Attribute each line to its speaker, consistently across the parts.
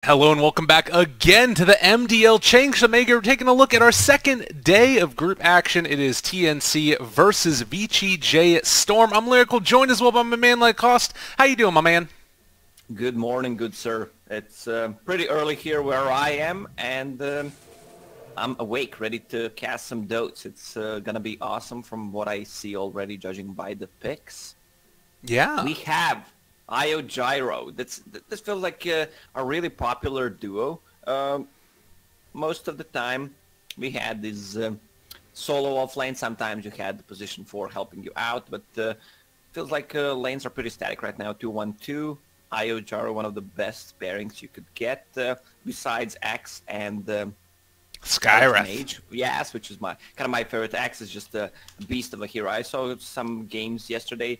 Speaker 1: Hello and welcome back again to the MDL Changemaker. We're taking a look at our second day of group action. It is TNC versus VGJ.Storm. I'm Lyrical, joined as well by my man Cost. How you doing, my man?
Speaker 2: Good morning, good sir. It's pretty early here where I am, and I'm awake, ready to cast some dotes. It's gonna be awesome from what I see already, judging by the picks.
Speaker 1: Yeah.
Speaker 2: We have Io Gyro. This feels like a really popular duo. Most of the time, we had this solo off lane. Sometimes you had the position 4 helping you out, but feels like lanes are pretty static right now. 2-1-2. Io Gyro, one of the best pairings you could get, besides Axe and
Speaker 1: Skywrath.
Speaker 2: Yes, which is my favorite. Axe is just a beast of a hero. I saw some games yesterday.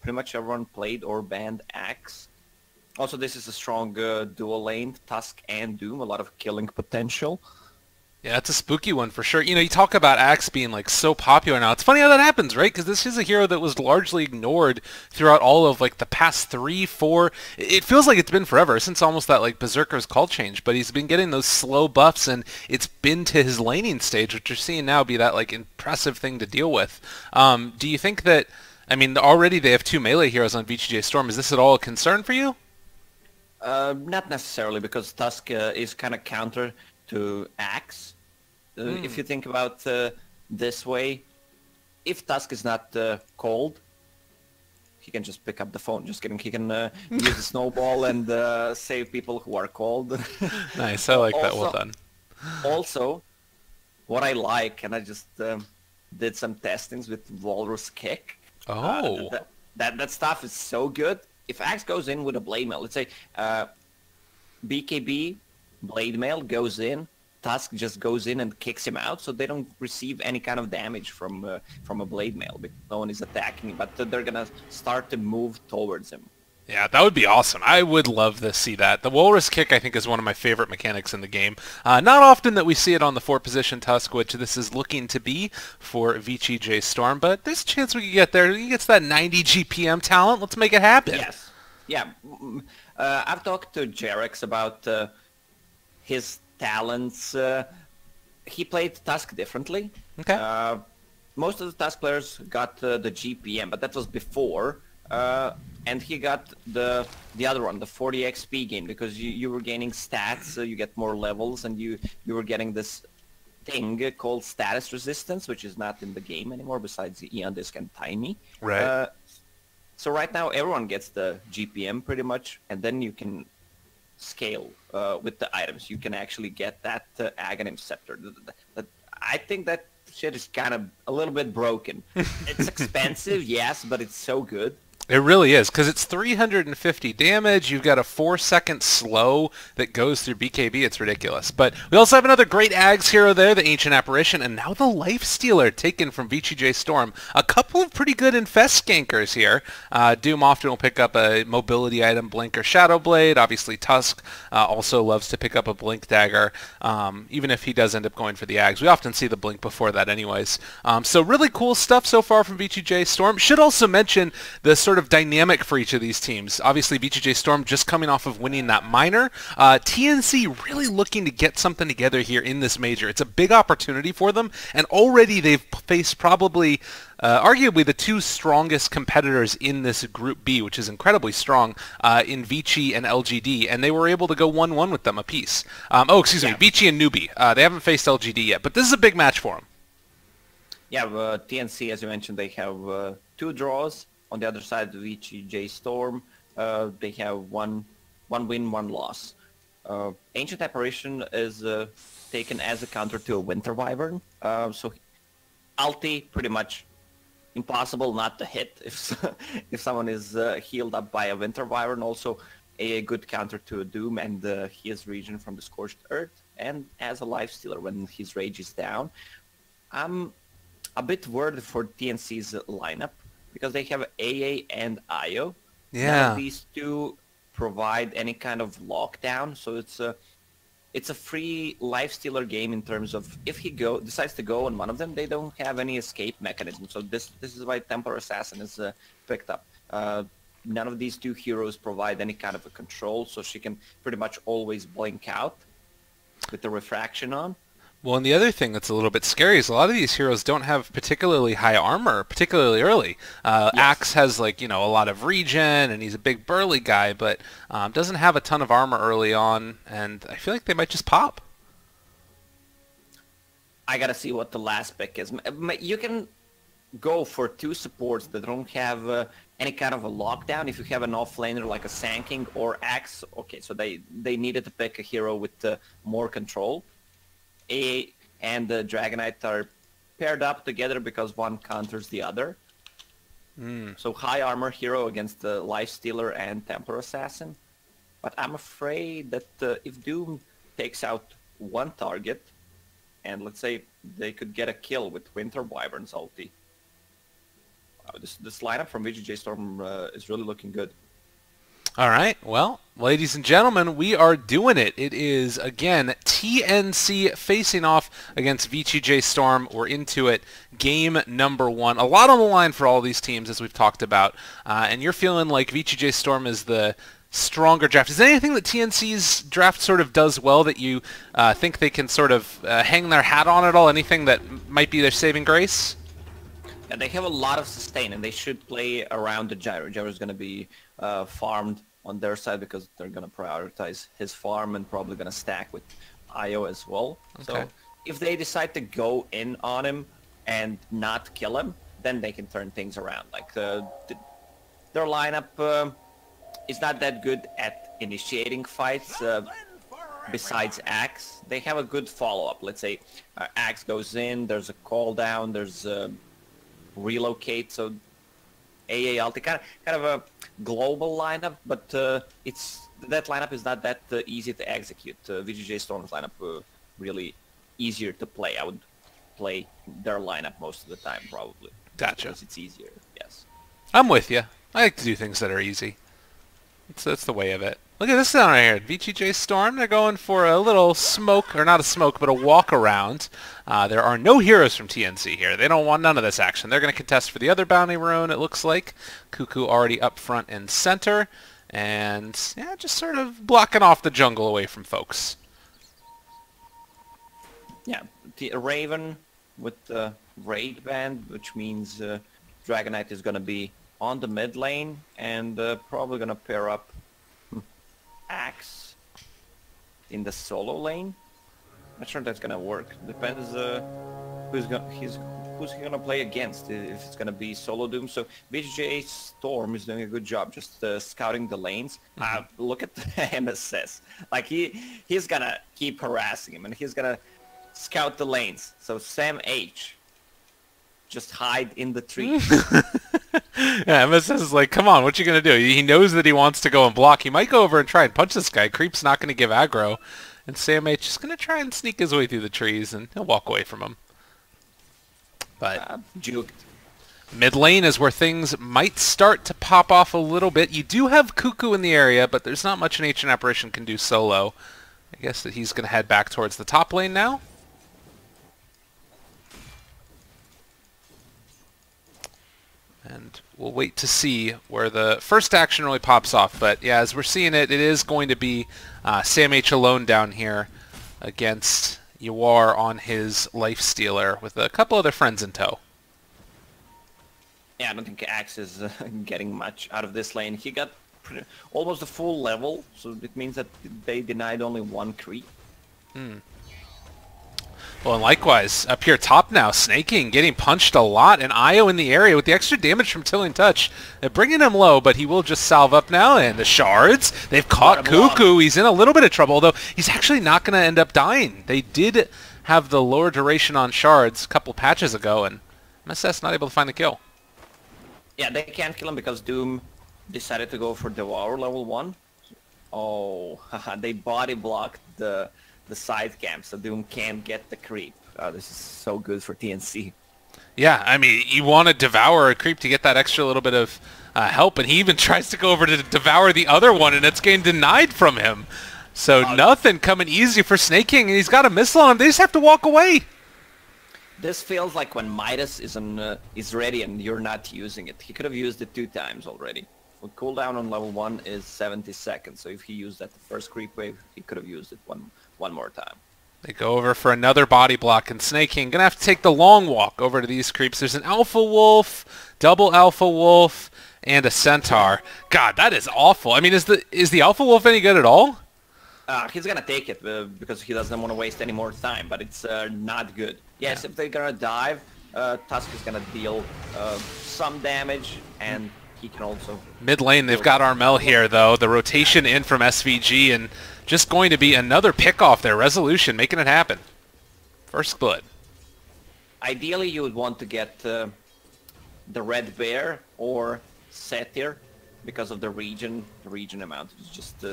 Speaker 2: Pretty much everyone played or banned Axe. Also, this is a strong dual lane, Tusk and Doom, a lot of killing potential.
Speaker 1: Yeah, it's a spooky one for sure. You know, you talk about Axe being like so popular now. It's funny how that happens, right? Because this is a hero that was largely ignored throughout all of like the past 3, 4. It feels like it's been forever since almost that like Berserker's call change. But he's been getting those slow buffs, and it's been to his laning stage, which you're seeing now be that like impressive thing to deal with. Do you think that? I mean, already they have 2 melee heroes on VGJ.Storm. Is this at all a concern for you?
Speaker 2: Not necessarily, because Tusk is kind of counter to Axe. If you think about this way, if Tusk is not cold, he can just pick up the phone. Just kidding. He can use the snowball and save people who are cold.
Speaker 1: Nice. I like that. Well done.
Speaker 2: Also, what I like, and I just did some testings with Walrus Kick.
Speaker 1: Oh.
Speaker 2: That stuff is so good. If Axe goes in with a blade mail, let's say BKB blade mail goes in, Tusk just goes in and kicks him out, so they don't receive any kind of damage from a blade mail because no one is attacking, but they're gonna start to move towards him.
Speaker 1: Yeah, that would be awesome. I would love to see that. The Walrus Kick, I think, is one of my favorite mechanics in the game. Not often that we see it on the 4-position Tusk, which this is looking to be for VGJ.Storm, but there's a chance we could get there. He gets that 90 GPM talent. Let's make it happen.
Speaker 2: Yes. Yeah. I've talked to Jerex about his talents. He played Tusk differently.
Speaker 1: Okay.
Speaker 2: Most of the Tusk players got the GPM, but that was before. And he got the other one, the 40 XP game, because you were gaining stats, so you get more levels, and you were getting this thing called status resistance, which is not in the game anymore besides the Eon Disc and Tiny.
Speaker 1: Right.
Speaker 2: So right now everyone gets the GPM pretty much, and then you can scale with the items. You can actually get that Aghanim Scepter. I think that shit is kind of a little bit broken. It's expensive, yes, but it's so good.
Speaker 1: It really is, because it's 350 damage. You've got a 4-second slow that goes through BKB. It's ridiculous. But we also have another great Ags hero there, the Ancient Apparition, and now the Life Stealer taken from VGJ.Storm. A couple of pretty good Infest skankers here. Doom often will pick up a mobility item, Blink or Shadow Blade. Obviously, Tusk also loves to pick up a Blink Dagger, even if he does end up going for the Ags. We often see the Blink before that anyways. So really cool stuff so far from VGJ.Storm. Should also mention the sort of dynamic for each of these teams. Obviously, VGJ.Storm just coming off of winning that minor. TNC really looking to get something together here in this major. It's a big opportunity for them, and already they've faced probably, arguably, the 2 strongest competitors in this Group B, which is incredibly strong, in Vici and LGD, and they were able to go 1-1 with them apiece. Excuse me, Vici and Newbie. They haven't faced LGD yet, but this is a big match for them.
Speaker 2: Yeah, TNC, as you mentioned, they have 2 draws. On the other side, VGJ.Storm, they have one win, 1 loss. Ancient Apparition is taken as a counter to a Winter Wyvern, so ulti pretty much impossible not to hit if someone is healed up by a Winter Wyvern. Also a good counter to a Doom and his region from the Scorched Earth, and as a Life Stealer when his rage is down. I'm a bit worried for TNC's lineup, because they have AA and Io.
Speaker 1: Yeah.
Speaker 2: None of these 2 provide any kind of lockdown, so it's a free Life Stealer game in terms of if he decides to go on one of them, they don't have any escape mechanism. So this is why Templar Assassin is picked up. none of these two heroes provide any kind of a control, so she can pretty much always blink out with the refraction on.
Speaker 1: Well, and the other thing that's a little bit scary is a lot of these heroes don't have particularly high armor, particularly early.
Speaker 2: Yes.
Speaker 1: Axe has, like, you know, a lot of regen, and he's a big burly guy, but doesn't have a ton of armor early on, and I feel like they might just pop.
Speaker 2: I gotta see what the last pick is. You can go for two supports that don't have any kind of a lockdown. If you have an offlaner like a Sand King or Axe, okay, so they needed to pick a hero with more control. And the Dragonite are paired up together because one counters the other. So high armor hero against the Lifestealer and Temper Assassin. But I'm afraid that if Doom takes out one target, and let's say they could get a kill with Winter Wyvern's ulti, this lineup from VGJ.Storm is really looking good.
Speaker 1: All right, well, ladies and gentlemen, we are doing it. It is, again, TNC facing off against VGJ.Storm. We're into it. Game number 1. A lot on the line for all these teams, as we've talked about. And you're feeling like VGJ.Storm is the stronger draft. Is there anything that TNC's draft sort of does well that you think they can sort of hang their hat on at all? Anything that might be their saving grace?
Speaker 2: Yeah, they have a lot of sustain, and they should play around the Gyro. Gyro is going to be farmed on their side because they're going to prioritize his farm and probably going to stack with IO as well. Okay. So if they decide to go in on him and not kill him, then they can turn things around. Like their lineup is not that good at initiating fights. Besides Axe, they have a good follow-up. Let's say Axe goes in, there's a call down, there's relocate, so AA ulti, kind of a global lineup, but that lineup is not that easy to execute. VGJ.Storm's lineup really easier to play. I would play their lineup most of the time, probably.
Speaker 1: Gotcha.
Speaker 2: Because it's easier, yes.
Speaker 1: I'm with you. I like to do things that are easy. That's the way of it. Look at this down right here. VGJ.Storm, they're going for a little smoke, or not a smoke, but a walk around. There are no heroes from TNC here. They don't want none of this action. They're going to contest for the other bounty rune, it looks like. Cuckoo already up front and center. And, yeah, just sort of blocking off the jungle away from folks.
Speaker 2: Yeah, the Raven with the Raid Band, which means Dragonite is going to be on the mid lane, and probably going to pair up Axe in the solo lane. Not sure that's gonna work. Depends who's he gonna play against. If it's gonna be solo Doom. So VGJ.Storm is doing a good job just scouting the lanes. Look at the MSS. Like he's gonna keep harassing him, and he's gonna scout the lanes. So Sam H, just hide in the tree.
Speaker 1: Yeah, MSS is like, come on, what you going to do? He knows that he wants to go and block. He might go over and try and punch this guy. Creep's not going to give aggro. And Sam H is going to try and sneak his way through the trees, and he'll walk away from him. But
Speaker 2: juked.
Speaker 1: Mid lane is where things might start to pop off a little bit. You do have Cuckoo in the area, but there's not much an Ancient Apparition can do solo. I guess that he's going to head back towards the top lane now. And we'll wait to see where the first action really pops off. But yeah, as we're seeing it, it is going to be Sam H alone down here against Yawar on his Lifestealer with a couple other friends in tow.
Speaker 2: Yeah, I don't think Axe is getting much out of this lane. He got almost a full level, so it means that they denied only one creep.
Speaker 1: Well, and likewise, up here top now, Snaking getting punched a lot, and Io in the area with the extra damage from Tilling Touch. They're bringing him low, but he will just salve up now, and the shards, they've caught Cuckoo. He's in a little bit of trouble, although he's actually not going to end up dying. They did have the lower duration on shards a couple patches ago, and MSS not able to find the kill.
Speaker 2: Yeah, they can't kill him because Doom decided to go for Devour level 1. Oh, they body blocked the side camp, so Doom can't get the creep. Oh, this is so good for TNC.
Speaker 1: Yeah, I mean, you want to devour a creep to get that extra little bit of help, and he even tries to go over to devour the other one, and it's getting denied from him. So nothing coming easy for Snake King, and he's got a missile on him. They just have to walk away.
Speaker 2: This feels like when Midas is ready and you're not using it. He could have used it 2 times already. Well, cooldown on level 1 is 70 seconds, so if he used that the first creep wave, he could have used it one more time.
Speaker 1: They go over for another body block, and Snake King gonna have to take the long walk over to these creeps. There's an Alpha Wolf, double Alpha Wolf, and a Centaur. God, that is awful. I mean, is the Alpha Wolf any good at all?
Speaker 2: He's gonna take it because he doesn't want to waste any more time, but it's not good. Yes, if they're gonna dive, Tusk is gonna deal some damage, and he can also...
Speaker 1: Mid lane, they've got Armel here, though. The rotation in from SVG, and just going to be another pick-off there. Resolution, making it happen. First blood.
Speaker 2: Ideally, you would want to get the Red Bear or Satyr because of the region. The region amount is just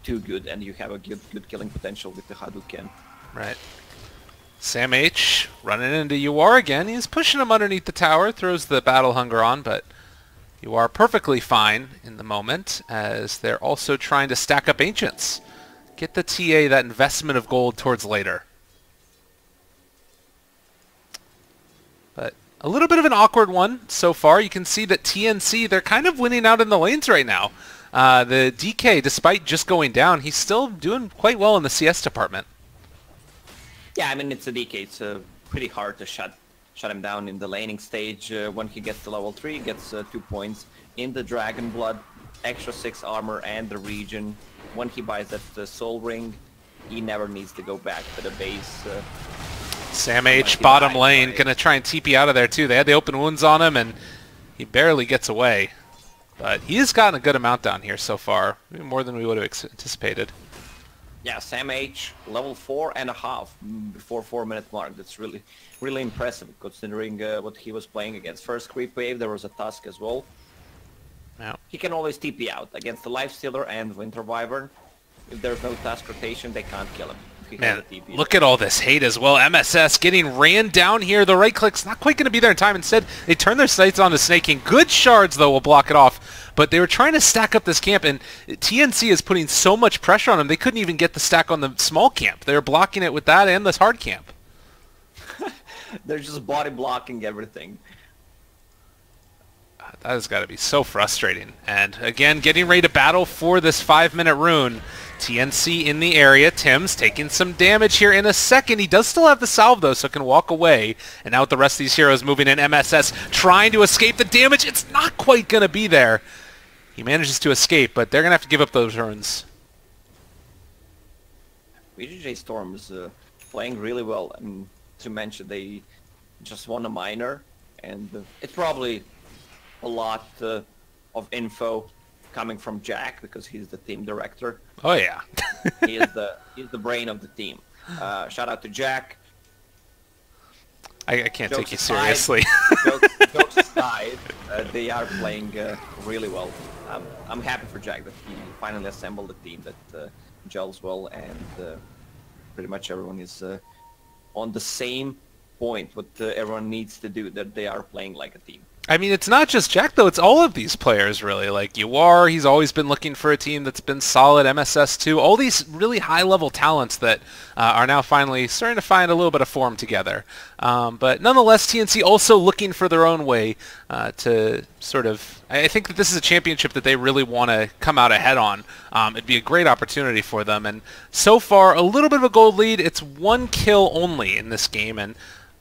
Speaker 2: too good, and you have a good killing potential with the Hadouken.
Speaker 1: Right. Sam H running into UR again. He's pushing him underneath the tower, throws the Battle Hunger on, but you are perfectly fine in the moment, as they're also trying to stack up Ancients. Get the TA, that investment of gold, towards later. But a little bit of an awkward one so far. You can see that TNC, they're kind of winning out in the lanes right now. The DK, despite just going down, he's still doing quite well in the CS department.
Speaker 2: Yeah, I mean, it's a DK. It's pretty hard to shut him down in the laning stage. When he gets to level 3, he gets 2 points in the Dragon Blood, extra 6 armor, and the region. When he buys that Soul Ring, he never needs to go back to the base.
Speaker 1: Sam H, bottom lane, gonna try and TP out of there too. They had the open wounds on him, and he barely gets away. But he has gotten a good amount down here so far, maybe more than we would have anticipated.
Speaker 2: Yeah, Sam H, level 4.5 before 4-minute mark. That's really impressive, considering what he was playing against. First creep wave, there was a Tusk as well.
Speaker 1: Yeah.
Speaker 2: He can always TP out against the Lifestealer and Winter Wyvern. If there's no Tusk rotation, they can't kill him.
Speaker 1: Man, look at all this hate as well. MSS getting ran down here. The right click's not quite going to be there in time. Instead, they turn their sights on the Snake King. Good shards, though, will block it off. But they were trying to stack up this camp, and TNC is putting so much pressure on them, they couldn't even get the stack on the small camp. They were blocking it with that and this hard camp.
Speaker 2: They're just body blocking everything.
Speaker 1: That has got to be so frustrating. And again, getting ready to battle for this 5-minute rune. TNC in the area. Tim's taking some damage here in a second. He does still have the salve, though, so can walk away. And now with the rest of these heroes moving in, MSS trying to escape the damage. It's not quite going to be there. He manages to escape, but they're going to have to give up those runes.
Speaker 2: VGJ.Storm is playing really well. I mean, to mention, they just won a minor, and it's probably a lot of info coming from Jack, because he's the team director.
Speaker 1: Oh yeah.
Speaker 2: he's the brain of the team. Shout out to Jack.
Speaker 1: I can't take you seriously.
Speaker 2: Jokes aside, they are playing really well. I'm happy for Jack that he finally assembled a team that gels well, and pretty much everyone is on the same point, what everyone needs to do, that they are playing like a team.
Speaker 1: I mean, it's not just Jack, though. It's all of these players, really. Like, UR, he's always been looking for a team that's been solid. MSS, too. All these really high-level talents that are now finally starting to find a little bit of form together. But nonetheless, TNC also looking for their own way to sort of... I think that this is a championship that they really want to come out ahead on. It'd be a great opportunity for them. And so far, a little bit of a gold lead. It's 1 kill only in this game, and...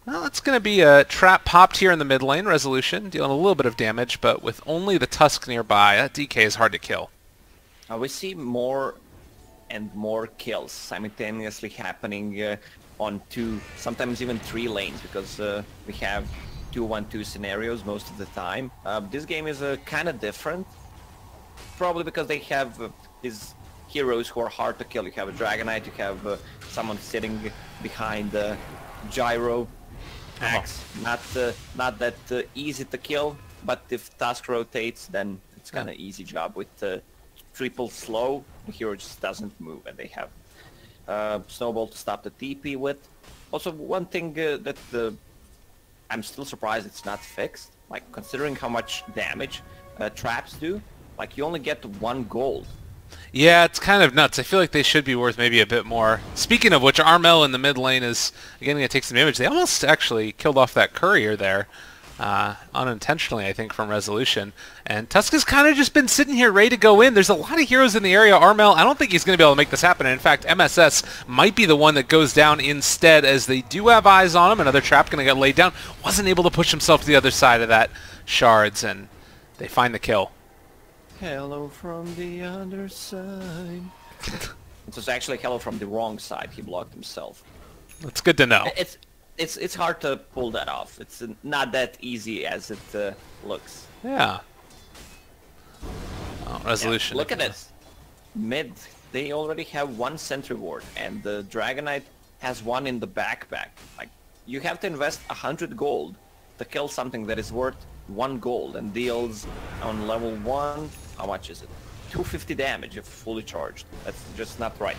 Speaker 1: well, it's going to be a trap popped here in the mid lane. Resolution dealing a little bit of damage, but with only the Tusk nearby, that DK is hard to kill.
Speaker 2: We see more and more kills simultaneously happening on 2, sometimes even 3 lanes, because we have 2-1-2 scenarios most of the time. This game is kind of different, probably because they have these heroes who are hard to kill. You have a Dragonite, you have someone sitting behind Gyro. Axe, not that easy to kill, but if Tusk rotates, then it's kind of easy job. With triple slow, the hero just doesn't move, and they have Snowball to stop the TP with. Also, one thing that I'm still surprised it's not fixed, like considering how much damage traps do, like you only get 1 gold.
Speaker 1: Yeah, it's kind of nuts. I feel like they should be worth maybe a bit more. Speaking of which, Armel in the mid lane is, again, going to take some damage. They almost actually killed off that courier there. unintentionally, I think, from Resolution. And Tusk has kind of just been sitting here ready to go in. There's a lot of heroes in the area. Armel, I don't think he's going to be able to make this happen. And in fact, MSS might be the one that goes down instead, as they do have eyes on him. Another trap going to get laid down. Wasn't able to push himself to the other side of that shards, and they find the kill.
Speaker 2: Hello from the other side. It was actually hello from the wrong side. He blocked himself.
Speaker 1: That's good to know.
Speaker 2: It's hard to pull that off. It's not that easy as it looks.
Speaker 1: Yeah. Oh, Resolution.
Speaker 2: Yeah, look at this. Mid, they already have one sentry ward, and the Dragonite has one in the backpack. Like, you have to invest 100 gold to kill something that is worth 1 gold and deals on level 1, how much is it? 250 damage if fully charged. That's just not right.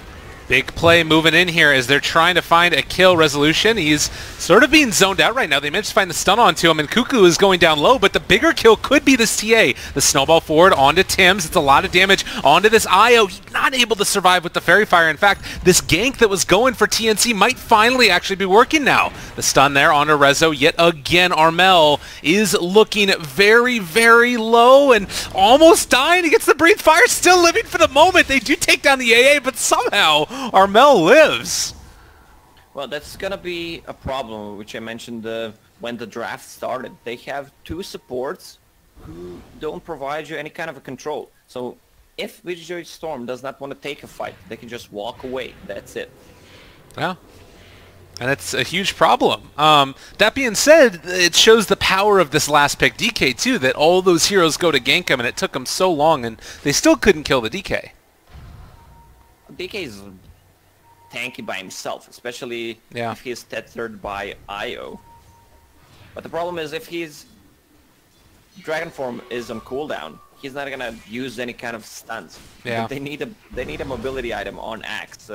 Speaker 1: Big play moving in here as they're trying to find a kill. Resolution. He's sort of being zoned out right now. They managed to find the stun onto him, and Cuckoo is going down low, but the bigger kill could be this TA. The snowball forward onto Tim's. It's a lot of damage onto this IO. He's not able to survive with the Fairy Fire. In fact, this gank that was going for TNC might finally actually be working now. The stun there onto Rezo. Yet again, Armel is looking very, very low and almost dying. He gets the Breathe Fire, still living for the moment. They do take down the AA, but somehow Armel lives.
Speaker 2: Well, that's gonna be a problem, which I mentioned when the draft started. They have 2 supports who don't provide you any kind of a control. So if VGJ.Storm does not want to take a fight, they can just walk away. That's it.
Speaker 1: Yeah. And that's a huge problem. That being said, it shows the power of this last pick DK too, that all those heroes go to gank him, and it took them so long, and they still couldn't kill the DK.
Speaker 2: DK is tanky by himself, especially if he's tethered by IO. But the problem is, if his Dragon Form is on cooldown, he's not gonna use any kind of stuns.
Speaker 1: Yeah.
Speaker 2: But they need a mobility item on Axe.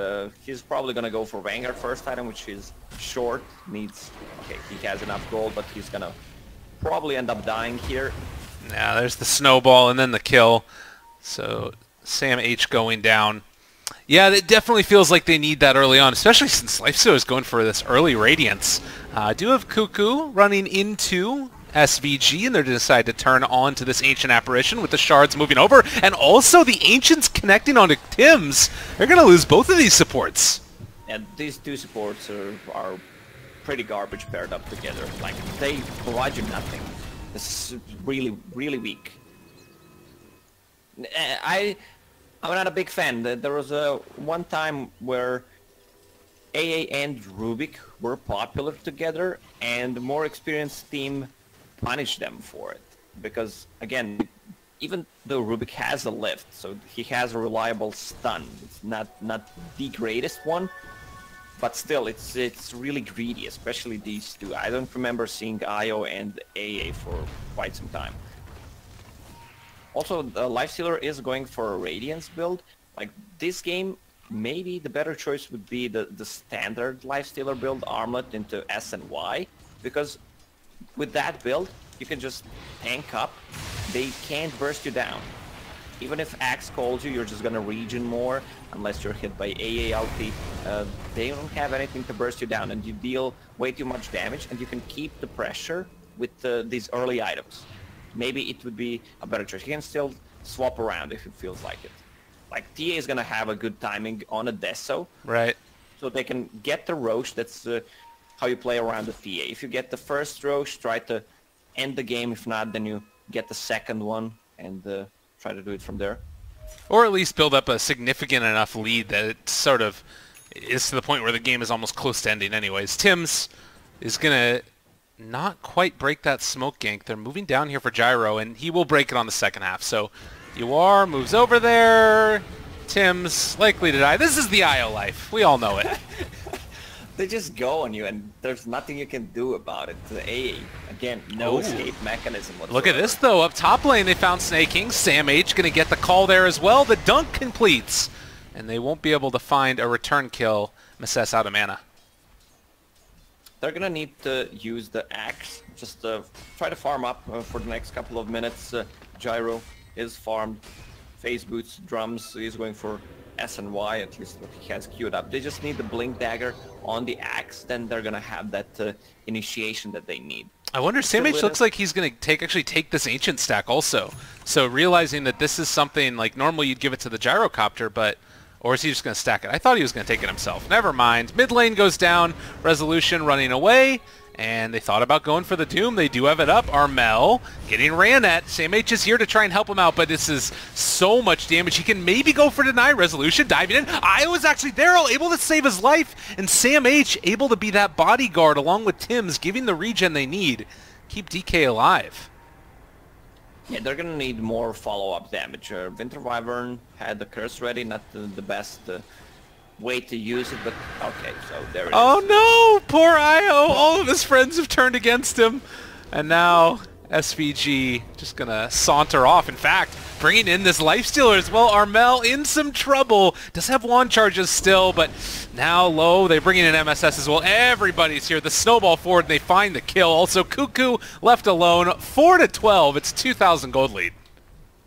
Speaker 2: He's probably gonna go for Vanguard first item, which is short. Okay, he has enough gold, but he's gonna probably end up dying here.
Speaker 1: Yeah, there's the snowball and then the kill. So Sam H going down. Yeah, it definitely feels like they need that early on, especially since Lifestealer is going for this early Radiance. I do have Cuckoo running into SVG, and they're decide to turn on to this Ancient Apparition with the shards moving over, and also the Ancients connecting onto Tim's. They're going to lose both of these supports.
Speaker 2: And these 2 supports are pretty garbage paired up together. Like, they provide you nothing. This is really, really weak. I'm not a big fan. There was one time where AA and Rubik were popular together, and the more experienced team punished them for it. Because, again, even though Rubik has a lift, so he has a reliable stun, it's not the greatest one, but still, it's really greedy, especially these 2. I don't remember seeing IO and AA for quite some time. Also, Lifestealer is going for a Radiance build. Like, this game, maybe the better choice would be the standard Lifestealer build, Armlet into S and Y, because with that build, you can just tank up. They can't burst you down. Even if Axe calls you, you're just gonna regen more, unless you're hit by AA ulti. They don't have anything to burst you down, and you deal way too much damage, and you can keep the pressure with these early items. Maybe it would be a better choice. You can still swap around if it feels like it. Like, TA is gonna have a good timing on a Deso.
Speaker 1: Right.
Speaker 2: So they can get the Roche. That's how you play around the TA. If you get the first Roche, try to end the game. If not, then you get the second one and try to do it from there.
Speaker 1: Or at least build up a significant enough lead that it sort of is to the point where the game is almost close to ending anyways. Tim's is going to not quite break that smoke gank. They're moving down here for Gyro, and he will break it on the second half. So UR moves over there. Tim's likely to die. This is the IO life. We all know it.
Speaker 2: They just go on you, and there's nothing you can do about it. The AA, again, no escape mechanism whatsoever.
Speaker 1: Look at this, though. Up top lane, they found Snaking. Sam H going to get the call there as well. The dunk completes, and they won't be able to find a return kill. Masses out of mana.
Speaker 2: They're going to need to use the Axe. Just try to farm up for the next couple of minutes. Gyro is farmed. Phase boots, drums, he's going for S and Y, at least what he has queued up. They just need the Blink Dagger on the Axe, then they're gonna have that initiation that they need.
Speaker 1: I wonder, Sam H looks like he's going to actually take this Ancient stack also. So realizing that this is something, like, normally you'd give it to the Gyrocopter, but... Or is he just going to stack it? I thought he was going to take it himself. Never mind. Mid lane goes down. Resolution running away. And they thought about going for the Doom. They do have it up. Armel getting ran at. Sam H is here to try and help him out, but this is so much damage. He can maybe go for deny. Resolution diving in. Iowa's actually there, able to save his life. And Sam H able to be that bodyguard along with Tim's, giving the regen they need. Keep DK alive.
Speaker 2: Yeah, they're going to need more follow-up damage. Winter Wyvern had the curse ready, not the best way to use it, but okay, so there it is.
Speaker 1: Oh no! Poor Io! All of his friends have turned against him. And now SVG just gonna saunter off. In fact, bringing in this Lifestealer as well. Armel in some trouble. Does have wand charges still, but now low. They bring in an MSS as well. Everybody's here. The snowball forward, and they find the kill. Also, Cuckoo left alone. 4-12. It's 2,000 gold lead.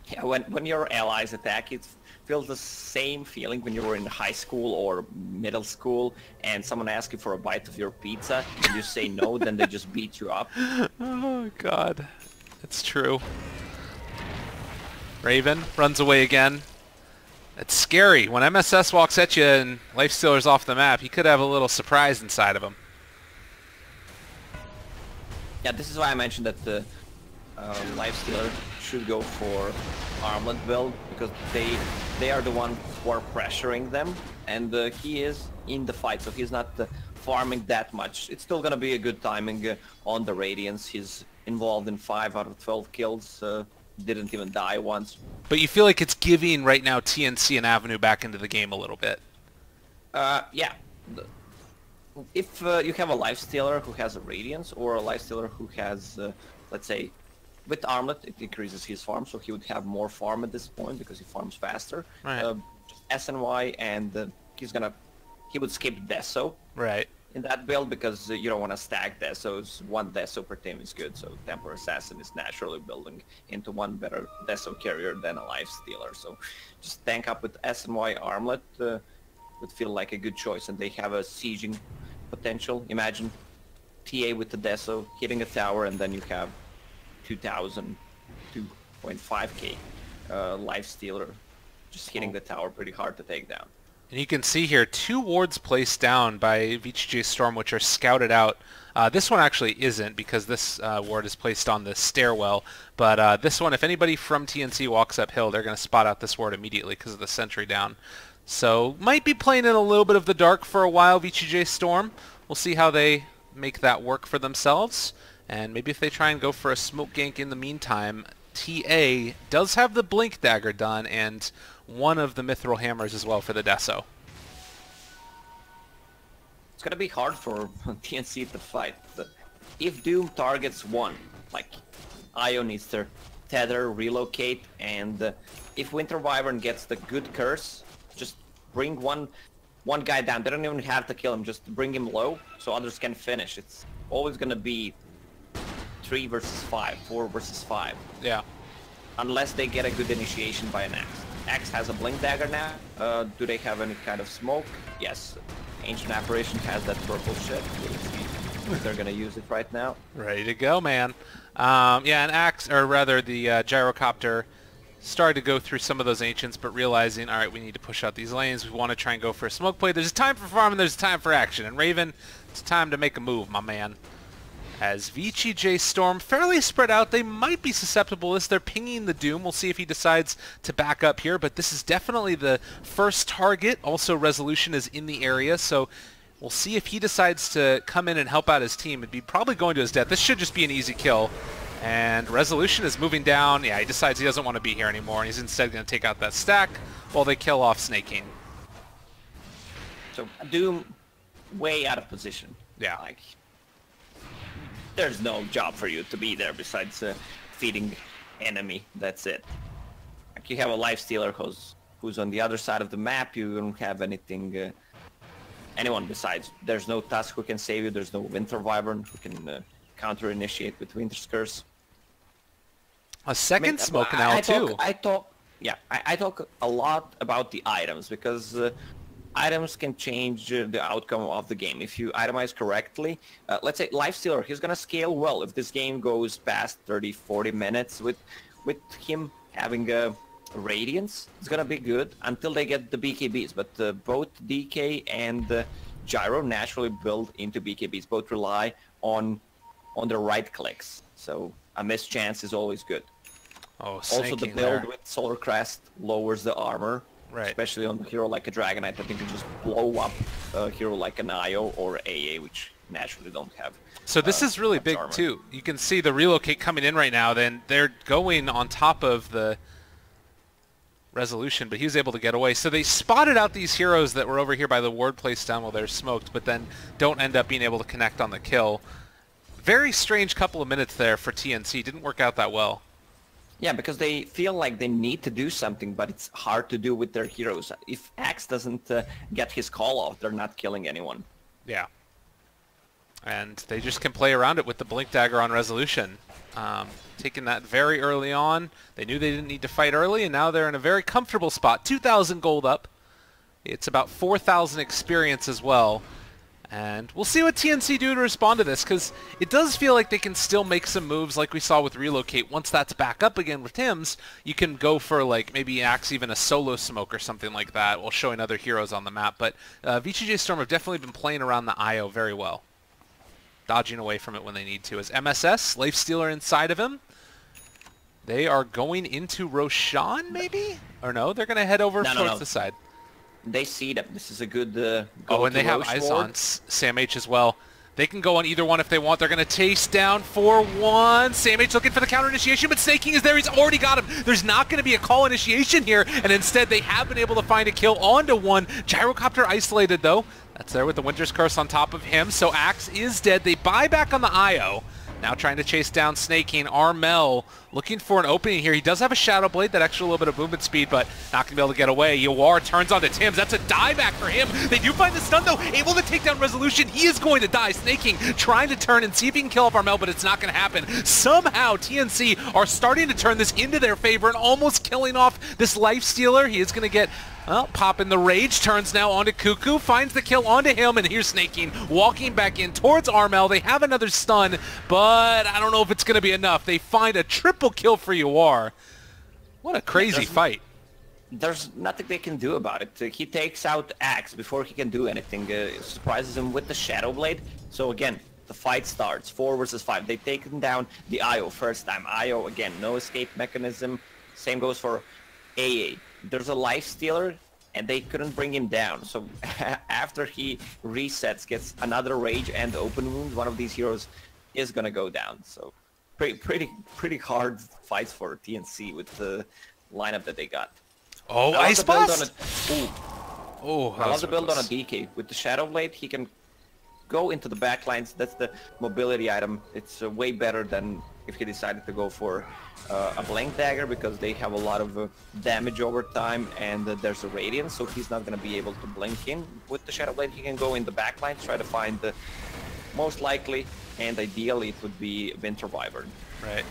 Speaker 2: Yeah, when your allies attack, it feels the same feeling when you were in high school or middle school and someone asks you for a bite of your pizza and you say no, then they just beat you up.
Speaker 1: Oh god, it's true. Raven runs away again. It's scary. When MSS walks at you and Lifestealer's off the map, he could have a little surprise inside of him.
Speaker 2: Yeah, this is why I mentioned that the Lifestealer should go for Armlet build, because they are the ones who are pressuring them, and he is in the fight, so he's not farming that much. It's still gonna be a good timing on the Radiance. He's involved in 5 out of 12 kills, didn't even die once.
Speaker 1: But you feel like it's giving right now TNC an avenue back into the game a little bit.
Speaker 2: Yeah. If you have a Lifestealer who has a Radiance, or a Lifestealer who has, let's say, with Armlet, it increases his farm, so he would have more farm at this point because he farms faster.
Speaker 1: Right.
Speaker 2: SNY, and he would skip Deso.
Speaker 1: Right.
Speaker 2: In that build, because you don't want to stack Desos. One Deso per team is good, so Temper Assassin is naturally building into one better Deso carrier than a Lifestealer. So just tank up with SNY Armlet would feel like a good choice, and they have a sieging potential. Imagine TA with the Deso hitting a tower, and then you have 2,000, 2.5k Lifestealer just hitting the tower pretty hard to take down.
Speaker 1: And you can see here 2 wards placed down by VGJ.Storm, which are scouted out. This one actually isn't, because this ward is placed on the stairwell. But this one, if anybody from TNC walks uphill, they're going to spot out this ward immediately because of the sentry down. So might be playing in a little bit of the dark for a while, VGJ.Storm. We'll see how they make that work for themselves. And maybe if they try and go for a smoke gank in the meantime. TA does have the Blink Dagger done, and one of the Mithril Hammers as well for the Deso.
Speaker 2: It's gonna be hard for TNC to fight. If Doom targets one, like Io needs to tether, relocate, and if Winter Wyvern gets the good curse, just bring one guy down. They don't even have to kill him, just bring him low so others can finish. It's always gonna be 3 versus 5, 4 versus 5.
Speaker 1: Yeah.
Speaker 2: Unless they get a good initiation by an Axe. Axe has a Blink Dagger now. Do they have any kind of smoke? Yes. Ancient Apparition has that purple shit. Let's see if they're gonna use it right now.
Speaker 1: Ready to go, man. Yeah, an Axe, or rather the Gyrocopter, started to go through some of those Ancients, but realizing, alright, we need to push out these lanes. We want to try and go for a smoke play. There's a time for farm and there's a time for action. And Raven, it's time to make a move, my man. As VGJ.Storm fairly spread out, they might be susceptible as they're pinging the Doom. We'll see if he decides to back up here, but this is definitely the first target. Also, Resolution is in the area, so we'll see if he decides to come in and help out his team. It'd be probably going to his death. This should just be an easy kill. And Resolution is moving down. Yeah, he decides he doesn't want to be here anymore, and he's instead going to take out that stack while they kill off Snake King.
Speaker 2: So, Doom, way out of position.
Speaker 1: Yeah.
Speaker 2: Like, there's no job for you to be there besides feeding enemy. That's it. Like, you have a Lifestealer who's on the other side of the map. You don't have anything, anyone besides. There's no Tusk who can save you. There's no Winter Wyvern who can counter-initiate with Winter's Curse.
Speaker 1: A second smoke now, too.
Speaker 2: I talk a lot about the items, because items can change the outcome of the game. If you itemize correctly, let's say Lifestealer, he's going to scale well. If this game goes past 30-40 minutes with him having a Radiance, it's going to be good until they get the BKBs. But both DK and Gyro naturally build into BKBs. Both rely on the right clicks. So a missed chance is always good.
Speaker 1: Oh,
Speaker 2: also, the build
Speaker 1: there
Speaker 2: with Solar Crest lowers the armor.
Speaker 1: Right.
Speaker 2: Especially on a hero like a Dragonite, I think can just blow up a hero like an IO or AA, which naturally don't have.
Speaker 1: So this is really big
Speaker 2: armor.
Speaker 1: too. You can see the relocate coming in right now. Then they're going on top of the resolution, but he was able to get away. So they spotted out these heroes that were over here by the ward place down while they're smoked, but then don't end up being able to connect on the kill. Very strange couple of minutes there for TNC. Didn't work out that well.
Speaker 2: Yeah, because they feel like they need to do something, but it's hard to do with their heroes. If Axe doesn't get his call off, they're not killing anyone.
Speaker 1: Yeah. And they just can play around it with the Blink Dagger on resolution. Taking that very early on. They knew they didn't need to fight early, and now they're in a very comfortable spot. 2,000 gold up. It's about 4,000 experience as well. And we'll see what TNC do to respond to this, because it does feel like they can still make some moves like we saw with Relocate. Once that's back up again with Tim's, you can go for like maybe Axe even a solo smoke or something like that while showing other heroes on the map. But VGJ.Storm have definitely been playing around the IO very well. Dodging away from it when they need to. As MSS, Lifestealer inside of him. They are going into Roshan, maybe? Or no, they're going to head over towards the side.
Speaker 2: They see that this is a good
Speaker 1: oh, and they have eyes on Sam H as well. They can go on either one if they want. They're going to chase down 4-1. Sam H looking for the counter initiation, but Snake King is there. He's already got him. There's not going to be a call initiation here, and instead they have been able to find a kill onto one. Gyrocopter isolated, though. That's there with the Winter's Curse on top of him, so Axe is dead. They buy back on the IO. Now trying to chase down Snake King. Armel looking for an opening here. He does have a Shadow Blade, that extra little bit of movement speed, but not going to be able to get away. Yawar turns onto Tims. That's a dieback for him. They do find the stun, though. Able to take down Resolution. He is going to die. Snake King trying to turn and see if he can kill off Armel, but it's not going to happen. Somehow, TNC are starting to turn this into their favor and almost killing off this Lifestealer. He is going to get... well, popping the rage, turns now onto Cuckoo, finds the kill onto him, and here's Snake King walking back in towards Armel. They have another stun, but I don't know if it's going to be enough. They find a triple kill for Yawar. What a crazy fight.
Speaker 2: There's nothing they can do about it. He takes out Axe before he can do anything. Surprises him with the Shadow Blade. So again, the fight starts. 4 versus 5. They've taken down the IO first time. IO, again, no escape mechanism. Same goes for AA. There's a Lifestealer, and they couldn't bring him down. So after he resets, gets another Rage and Open Wound, one of these heroes is gonna go down. So pretty hard fights for TNC with the lineup that they got.
Speaker 1: Oh, Ice Blast!
Speaker 2: Oh, I love the build on a DK. With the Shadow Blade, he can go into the backlines. That's the mobility item. It's way better than if he decided to go for a Blink Dagger, because they have a lot of damage over time, and there's a Radiance, so he's not going to be able to blink in. With the Shadow Blade, he can go in the backlines, try to find the most likely, and ideally it would be Winter Wyvern.
Speaker 1: Right.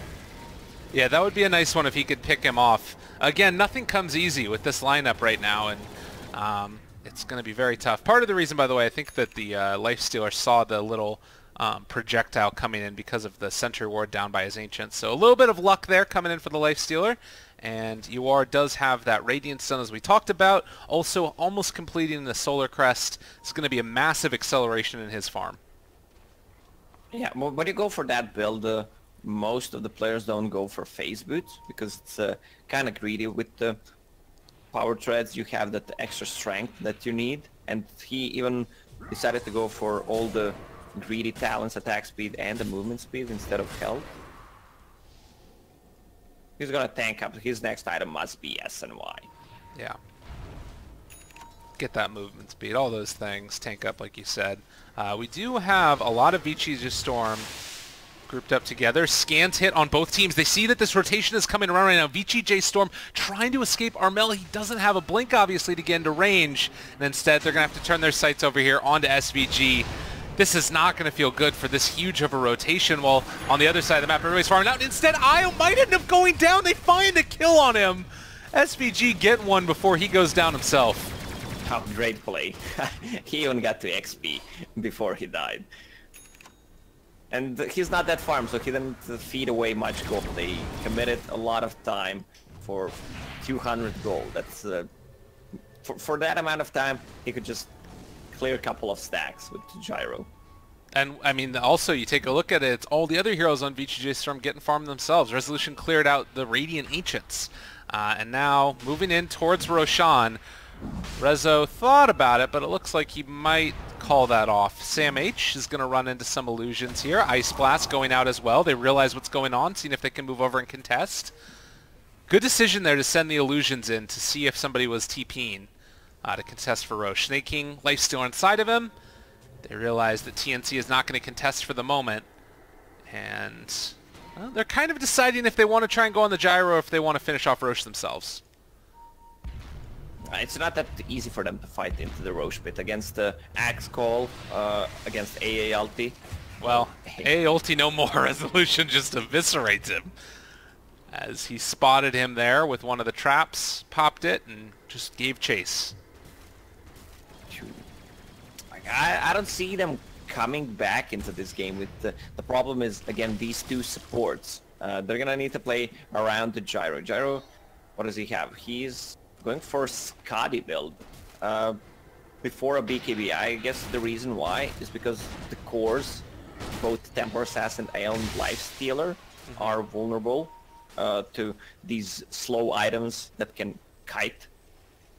Speaker 1: Yeah, that would be a nice one if he could pick him off. Again, nothing comes easy with this lineup right now, and it's going to be very tough. Part of the reason, by the way, I think that the Lifestealer saw the little projectile coming in because of the Sentry Ward down by his Ancient. So a little bit of luck there coming in for the Lifestealer. And Yawar does have that Radiant Stun as we talked about. Also almost completing the Solar Crest. It's going to be a massive acceleration in his farm.
Speaker 2: Yeah, well, when you go for that build, most of the players don't go for Phase Boots, because it's kind of greedy. With the Power Treads, you have that extra strength that you need. And he even decided to go for all the greedy talents, attack speed, and the movement speed instead of health. He's gonna tank up. His next item must be S and Y.
Speaker 1: Yeah. Get that movement speed, all those things, tank up like you said. We do have a lot of VGJ.Storm grouped up together. Scans hit on both teams. They see that this rotation is coming around right now. VGJ.Storm trying to escape Armel. He doesn't have a blink, obviously, to get into range. And instead, they're going to have to turn their sights over here onto SVG. This is not going to feel good for this huge of a rotation, while on the other side of the map, everybody's farming out. Instead, Io might end up going down. They find a kill on him. SVG get one before he goes down himself.
Speaker 2: Oh, great play. He even got to XP before he died. And he's not that farm, so he didn't feed away much gold. They committed a lot of time for 200 gold. That's for that amount of time, he could just clear a couple of stacks with Gyro.
Speaker 1: And, I mean, also, you take a look at it, it's all the other heroes on VGJ.Storm getting farmed themselves. Resolution cleared out the Radiant Ancients. And now, moving in towards Roshan, Rezo thought about it, but it looks like he might call that off. Sam H is going to run into some illusions here. Ice Blast going out as well. They realize what's going on, seeing if they can move over and contest. Good decision there to send the illusions in to see if somebody was TPing to contest for Roche. Snake King, Lifestealer inside of him. They realize that TNC is not going to contest for the moment. And well, they're kind of deciding if they want to try and go on the gyro or if they want to finish off Roche themselves.
Speaker 2: It's not that easy for them to fight into the Roche pit against Axe Call, against AA ulti.
Speaker 1: Well, AA ulti no more. Resolution just eviscerates him. As he spotted him there with one of the traps, popped it, and just gave chase.
Speaker 2: I don't see them coming back into this game. With the problem is, again, these two supports. They're going to need to play around the Gyro. Gyro, what does he have? He's going for Scotty build before a BKB. I guess the reason why is because the cores, both Tempo Assassin and Lifestealer, are vulnerable to these slow items that can kite.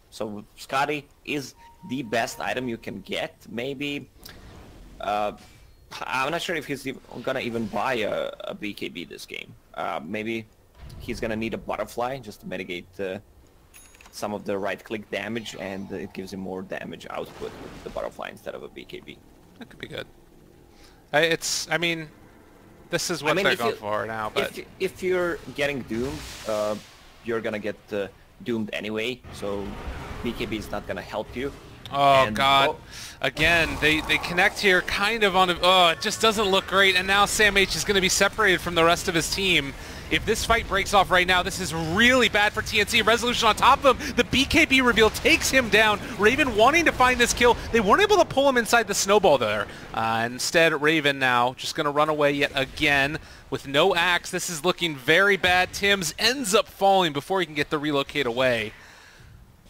Speaker 2: So Scotty is the best item you can get. Maybe I'm not sure if he's gonna even buy a BKB this game. Maybe he's gonna need a butterfly just to mitigate some of the right-click damage, and it gives him more damage output with the butterfly instead of a BKB.
Speaker 1: That could be good. I mean, this is what they're going for now. But
Speaker 2: if you're getting doomed, you're gonna get doomed anyway. So BKB is not gonna help you.
Speaker 1: Oh god! Again, they connect here, kind of on. Oh, it just doesn't look great. And now Sam H is going to be separated from the rest of his team. If this fight breaks off right now, this is really bad for TNC. Resolution on top of him. The BKB reveal takes him down. Raven wanting to find this kill. They weren't able to pull him inside the snowball there. Instead, Raven now just going to run away yet again with no axe. This is looking very bad. Tim's ends up falling before he can get the relocate away.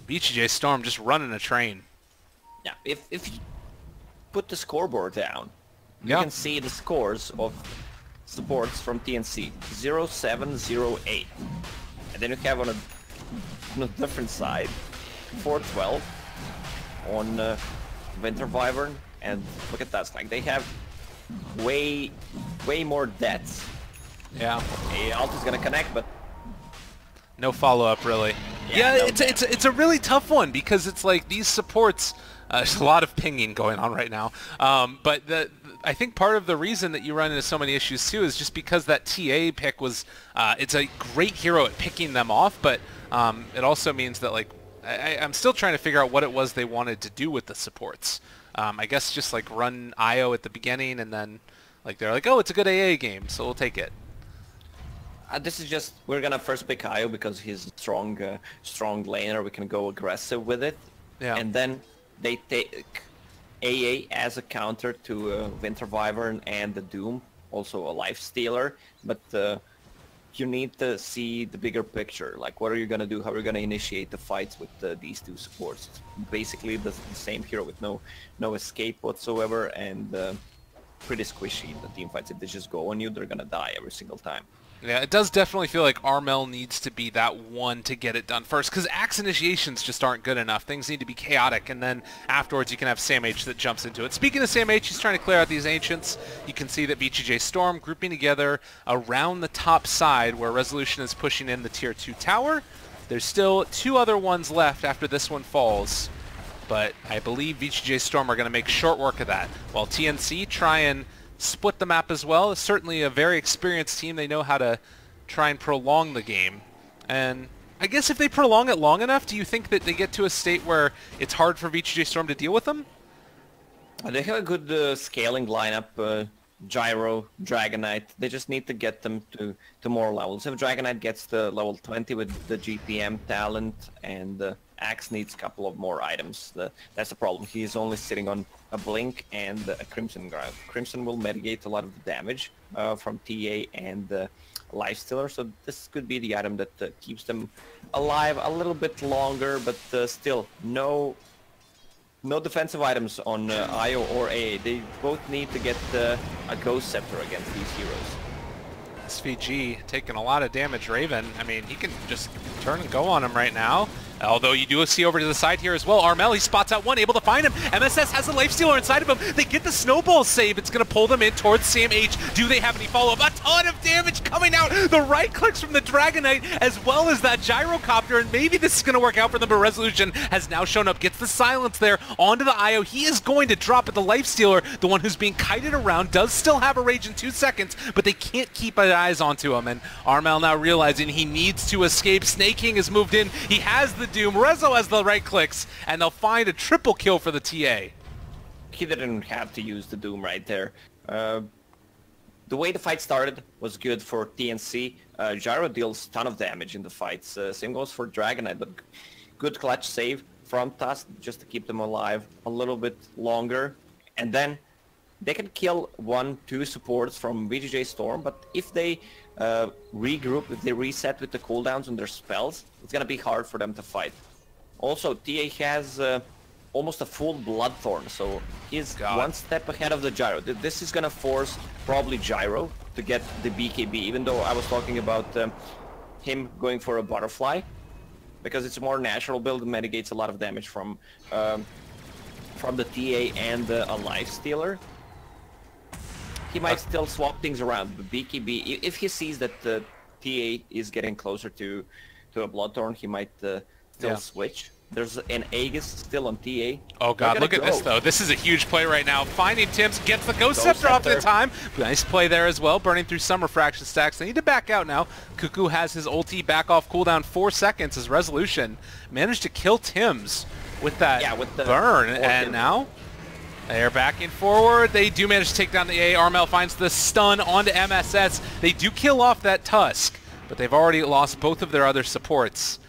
Speaker 1: VGJ.Storm just running a train.
Speaker 2: Yeah, if you put the scoreboard down, you can see the scores of supports from TNC. 0-7-0-8. And then you have on a different side 4-12 on Winter Wyvern, and look at that, like they have way more deaths.
Speaker 1: Yeah.
Speaker 2: Alt is gonna connect, but
Speaker 1: no follow-up really. Yeah, it's a really tough one because it's like these supports. There's a lot of pinging going on right now, but I think part of the reason that you run into so many issues too is just because that TA pick was, it's a great hero at picking them off, but it also means that like I'm still trying to figure out what it was they wanted to do with the supports. I guess just like run IO at the beginning and then like they're like, oh, it's a good AA game, so we'll take it.
Speaker 2: This is just, we're gonna first pick IO because he's a strong laner. We can go aggressive with it, and then they take AA as a counter to Winter Wyvern and the Doom, also a Lifestealer, but you need to see the bigger picture. Like, what are you going to do? How are you going to initiate the fights with these two supports? It's basically the same hero with no escape whatsoever, and pretty squishy. The team fights, if they just go on you, they're going to die every single time.
Speaker 1: Yeah, it does definitely feel like Armel needs to be that one to get it done first, because axe initiations just aren't good enough. Things need to be chaotic, and then afterwards you can have Sam H that jumps into it. Speaking of Sam H, he's trying to clear out these Ancients. You can see that VGJ.Storm grouping together around the top side where Resolution is pushing in the Tier 2 tower. There's still two other ones left after this one falls, but I believe VGJ.Storm are going to make short work of that, while TNC try and split the map as well. It's certainly a very experienced team. They know how to try and prolong the game. And I guess if they prolong it long enough, do you think that they get to a state where it's hard for VGJ.Storm to deal with them?
Speaker 2: They have a good scaling lineup. Gyro, Dragonite. They just need to get them to more levels. If Dragonite gets to level 20 with the GPM talent and Axe needs a couple of more items. That's the problem. He is only sitting on a Blink and a Crimson Ground. Crimson will mitigate a lot of the damage from TA and Lifestealer, so this could be the item that keeps them alive a little bit longer, but still, no defensive items on IO or AA. They both need to get a Ghost Scepter against these heroes.
Speaker 1: SVG taking a lot of damage. Raven, I mean, he can just turn and go on him right now. Although you do see over to the side here as well. Armel, he spots out one, able to find him. MSS has a Lifestealer inside of him. They get the snowball save. It's going to pull them in towards SamH. Do they have any follow-up? A ton of damage coming out. The right clicks from the Dragonite as well as that Gyrocopter. And maybe this is going to work out for them, but Resolution has now shown up. Gets the silence there onto the IO. He is going to drop it. The Lifestealer, the one who's being kited around, does still have a rage in 2 seconds, but they can't keep eyes onto him. And Armel now realizing he needs to escape. Snake King has moved in. He has the Doom. Rezo has the right clicks, and they'll find a triple kill for the TA.
Speaker 2: He didn't have to use the Doom right there. The way the fight started was good for TNC. Gyro deals a ton of damage in the fights. Same goes for Dragonite, but good clutch save from Tusk just to keep them alive a little bit longer. And then they can kill 1-2 supports from VGJ.Storm, but if they regroup, if they reset with the cooldowns on their spells, it's gonna be hard for them to fight. Also, TA has almost a full Bloodthorn, so he's one step ahead of the Gyro. This is gonna force probably Gyro to get the BKB, even though I was talking about him going for a Butterfly, because it's a more natural build and mitigates a lot of damage from the TA and a Lifestealer. He might still swap things around, but BKB, if he sees that the TA is getting closer to a Bloodthorn, he might still switch. There's an Aegis still on TA.
Speaker 1: Oh god, look at this though. This is a huge play right now. Finding Tims, gets the Ghost Scepter off in time. Nice play there as well, burning through some refraction stacks. They need to back out now. Cuckoo has his ulti back off cooldown 4 seconds as Resolution managed to kill Tims with that with the burn, and now they're backing forward. They do manage to take down the A. Armel finds the stun onto MSS. They do kill off that Tusk, but they've already lost both of their other supports.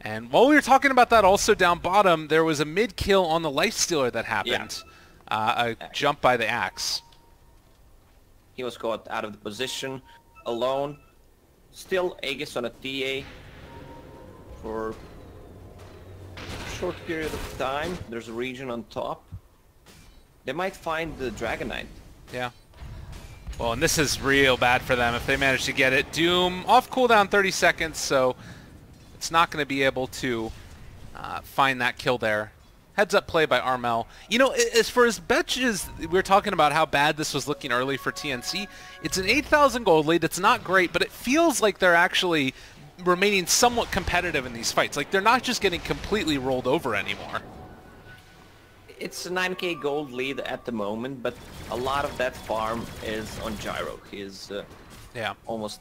Speaker 1: And while we were talking about that, also down bottom, there was a mid-kill on the Lifestealer that happened. A jump by the Axe.
Speaker 2: He was caught out of the position, alone. Still Aegis on a TA for a short period of time. There's a region on top. They might find the Dragonite.
Speaker 1: Yeah. Well, and this is real bad for them if they manage to get it. Doom off cooldown 30 seconds, so it's not going to be able to find that kill there. Heads up play by Armel. You know, as far as Betches, we were talking about how bad this was looking early for TNC. It's an 8,000 gold lead. It's not great, but it feels like they're actually remaining somewhat competitive in these fights. Like, they're not just getting completely rolled over anymore.
Speaker 2: It's a 9k gold lead at the moment, but a lot of that farm is on Gyro. He is almost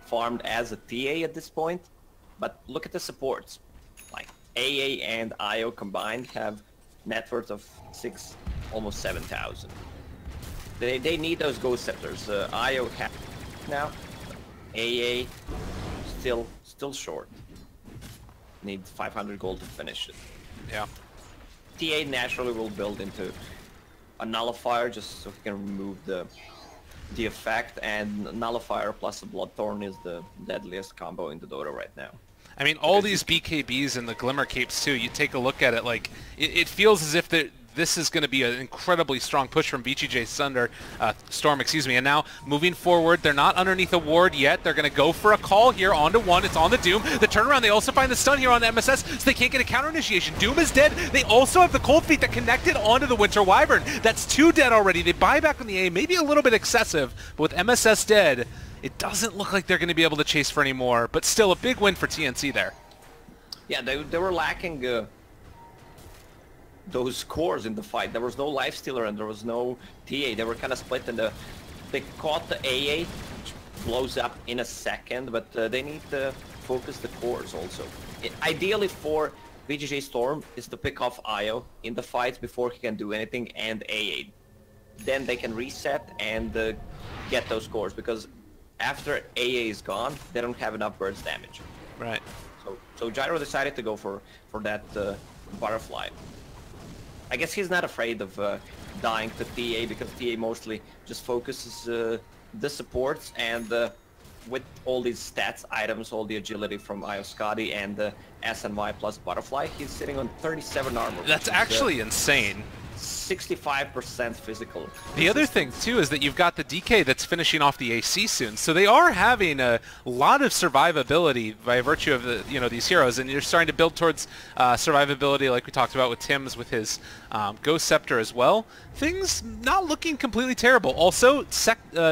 Speaker 2: farmed as a TA at this point. But look at the supports. Like AA and IO combined have net worth of 6, almost 7,000. They need those Ghost Scepters. IO has now. AA still short. Needs 500 gold to finish it.
Speaker 1: Yeah.
Speaker 2: TA naturally will build into a Nullifier just so he can remove the effect, and Nullifier plus a Bloodthorn is the deadliest combo in the Dota right now.
Speaker 1: I mean, all these BKBs and the Glimmer Capes too, you take a look at it, like, it feels as if this is going to be an incredibly strong push from VGJ.Storm, and now moving forward, they're not underneath a ward yet. They're going to go for a call here onto one. It's on the Doom. The turnaround, they also find the stun here on MSS, so they can't get a counter initiation. Doom is dead. They also have the Cold Feet that connected onto the Winter Wyvern. That's 2 dead already. They buy back on the A, maybe a little bit excessive, but with MSS dead, it doesn't look like they're going to be able to chase for any more, but still a big win for TNC there.
Speaker 2: Yeah, they were lacking those cores in the fight. There was no Lifestealer and there was no TA. They were kind of split, and they caught the AA, which blows up in a second, but they need to focus the cores also. Ideally for VGJ.Storm is to pick off IO in the fights before he can do anything, and AA. Then they can reset and get those cores, because after AA is gone, they don't have enough burst damage.
Speaker 1: Right.
Speaker 2: So So Gyro decided to go for that butterfly. I guess he's not afraid of dying to TA because TA mostly just focuses the supports, and with all these stats items, all the agility from Ioscadi and SNY plus butterfly, he's sitting on 37 armor.
Speaker 1: That's actually insane.
Speaker 2: 65% physical.
Speaker 1: The other thing too is that you've got the DK that's finishing off the AC soon, so they are having a lot of survivability by virtue of the these heroes, and you're starting to build towards survivability like we talked about with Tim's with his Ghost Scepter as well. Things not looking completely terrible. Also,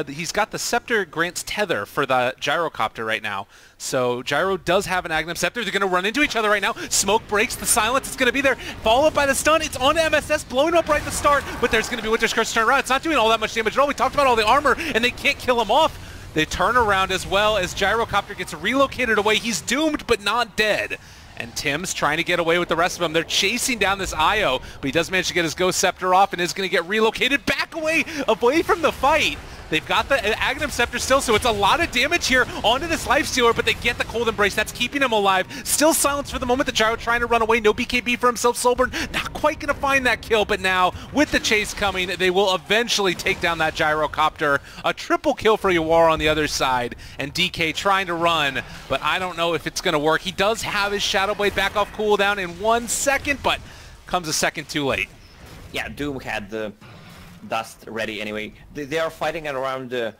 Speaker 1: he's got the Scepter grants tether for the Gyrocopter right now. So Gyro does have an Agnum Scepter. They're going to run into each other right now. Smoke breaks the silence. It's going to be there. Followed by the stun. It's on MSS, blowing up right at the start. But there's going to be Winter's Curse turn around. It's not doing all that much damage at all. We talked about all the armor, and they can't kill him off. They turn around as well as Gyrocopter gets relocated away. He's doomed, but not dead. And Tim's trying to get away with the rest of them. They're chasing down this Io, but he does manage to get his Ghost Scepter off and is going to get relocated back away from the fight. They've got the Agnum Scepter still, so it's a lot of damage here onto this Lifestealer, but they get the Cold Embrace. That's keeping him alive. Still silence for the moment. The Gyro trying to run away. No BKB for himself. Soulburn not quite going to find that kill, but now with the chase coming, they will eventually take down that Gyrocopter. A triple kill for Yawar on the other side, and DK trying to run, but I don't know if it's going to work. He does have his Shadow Blade back off cooldown in 1 second, but comes a second too late.
Speaker 2: Yeah, Doom had the dust ready anyway. They are fighting around the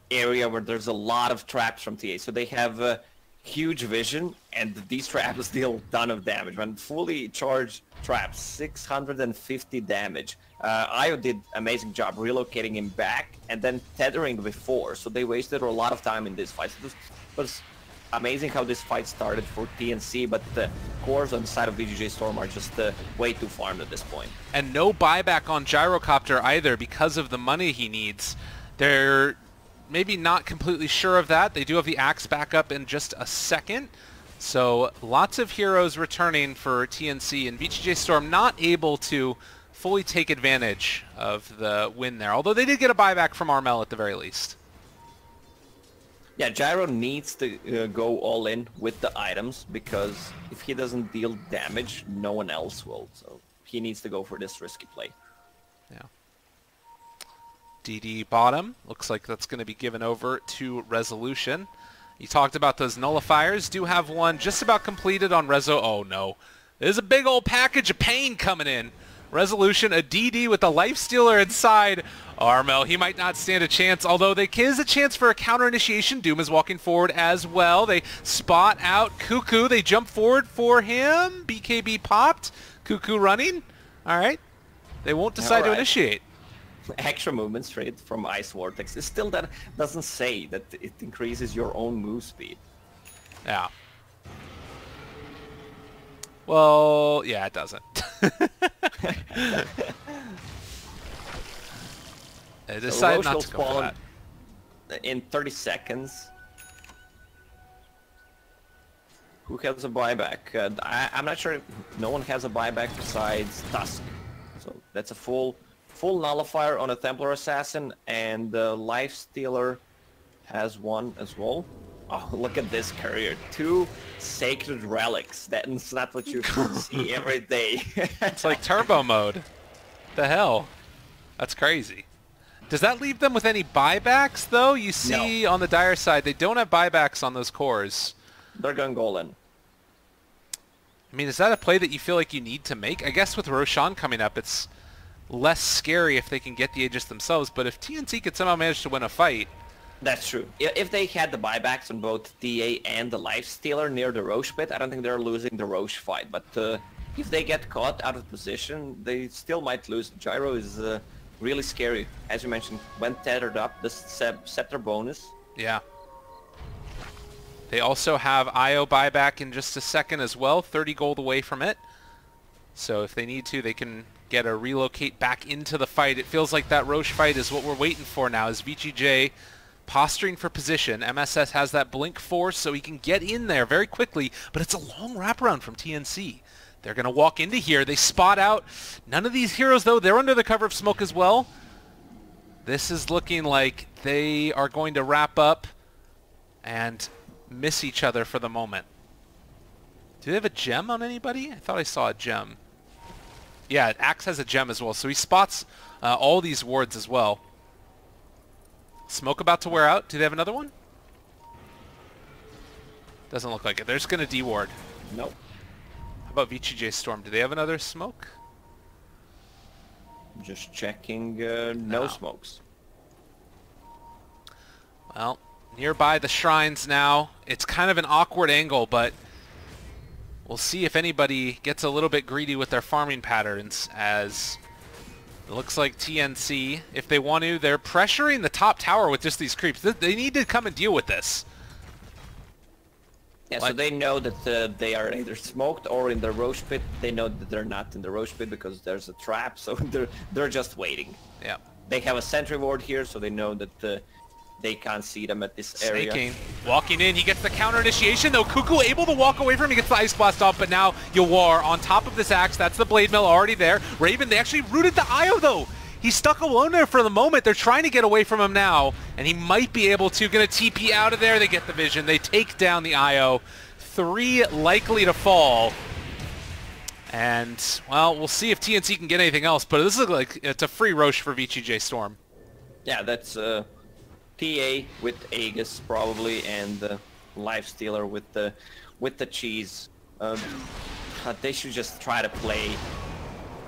Speaker 2: area where there's a lot of traps from TA, so they have huge vision, and these traps deal a ton of damage. When fully charged traps, 650 damage. Io did amazing job relocating him back and then tethering before, so they wasted a lot of time in this fight. So this was amazing how this fight started for TNC, but the cores on the side of VGJ.Storm are just way too farmed at this point.
Speaker 1: And no buyback on Gyrocopter either because of the money he needs. They're maybe not completely sure of that. They do have the Axe back up in just a second. So lots of heroes returning for TNC, and VGJ.Storm not able to fully take advantage of the win there, although they did get a buyback from Armel at the very least.
Speaker 2: Yeah, Gyro needs to go all in with the items, because if he doesn't deal damage, no one else will. So he needs to go for this risky play.
Speaker 1: Yeah. DD bottom. Looks like that's going to be given over to Resolution. You talked about those nullifiers. Do have one just about completed on Rezo. Oh no. There's a big old package of pain coming in. Resolution, a DD with the Lifestealer inside. Armel, he might not stand a chance, although there is a chance for a counter initiation. Doom is walking forward as well. They spot out Cuckoo. They jump forward for him. BKB popped. Cuckoo running. All right. They won't decide to initiate.
Speaker 2: Extra movement straight from Ice Vortex. It still that doesn't say that it increases your own move speed.
Speaker 1: Yeah. Well, yeah, it doesn't. I decided not to go for that.
Speaker 2: In 30 seconds. Who has a buyback? I'm not sure if no one has a buyback besides Tusk. So that's a full nullifier on a Templar Assassin, and the Lifestealer has one as well. Oh, look at this career. 2 Sacred Relics. That's not what you see every day.
Speaker 1: It's like turbo mode. The hell? That's crazy. Does that leave them with any buybacks, though? You see on the Dire side, they don't have buybacks on those cores.
Speaker 2: They're going all in.
Speaker 1: I mean, is that a play that you feel like you need to make? I guess with Roshan coming up, it's less scary if they can get the Aegis themselves, but if TNC could somehow manage to win a fight...
Speaker 2: That's true. If they had the buybacks on both TA and the Lifestealer near the Roche pit, I don't think they're losing the Roche fight, but if they get caught out of position, they still might lose. Gyro is really scary. As you mentioned, when tethered up, the Scepter bonus.
Speaker 1: Yeah. They also have IO buyback in just a second as well, 30 gold away from it. So if they need to, they can get a relocate back into the fight. It feels like that Roche fight is what we're waiting for now, is VGJ posturing for position. MSS has that blink force, so he can get in there very quickly, but it's a long wraparound from TNC. They're going to walk into here. They spot out. None of these heroes, though, they're under the cover of smoke as well. This is looking like they are going to wrap up and miss each other for the moment. Do they have a gem on anybody? I thought I saw a gem. Yeah, Axe has a gem as well, so he spots all these wards as well. Smoke about to wear out. Do they have another one? Doesn't look like it. They're just going to de-ward.
Speaker 2: Nope.
Speaker 1: How about VGJ.Storm? Do they have another smoke?
Speaker 2: Just checking. No smokes.
Speaker 1: Well, nearby the shrines now. It's kind of an awkward angle, but we'll see if anybody gets a little bit greedy with their farming patterns, as it looks like TNC, if they want to, they're pressuring the top tower with just these creeps. They need to come and deal with this.
Speaker 2: Yeah, so they know that they are either smoked or in the Roche pit. They know that they're not in the Roche pit because there's a trap, so they're just waiting.
Speaker 1: Yeah.
Speaker 2: They have a sentry ward here, so they know that they can't see them at this area.
Speaker 1: Snaking, walking in, he gets the counter initiation though. Cuckoo able to walk away from him, he gets the Ice Blast off, but now Yawar on top of this Axe, that's the Blade Mill already there. Raven, they actually rooted the IO though. He's stuck alone there for the moment. They're trying to get away from him now, and he might be able to. Gonna TP out of there, they get the vision, they take down the IO. 3 likely to fall. And, well, we'll see if TNC can get anything else, but this looks like it's a free Roche for VGJ.Storm.
Speaker 2: Yeah, that's TA with Aegis probably, and Lifestealer with the cheese. They should just try to play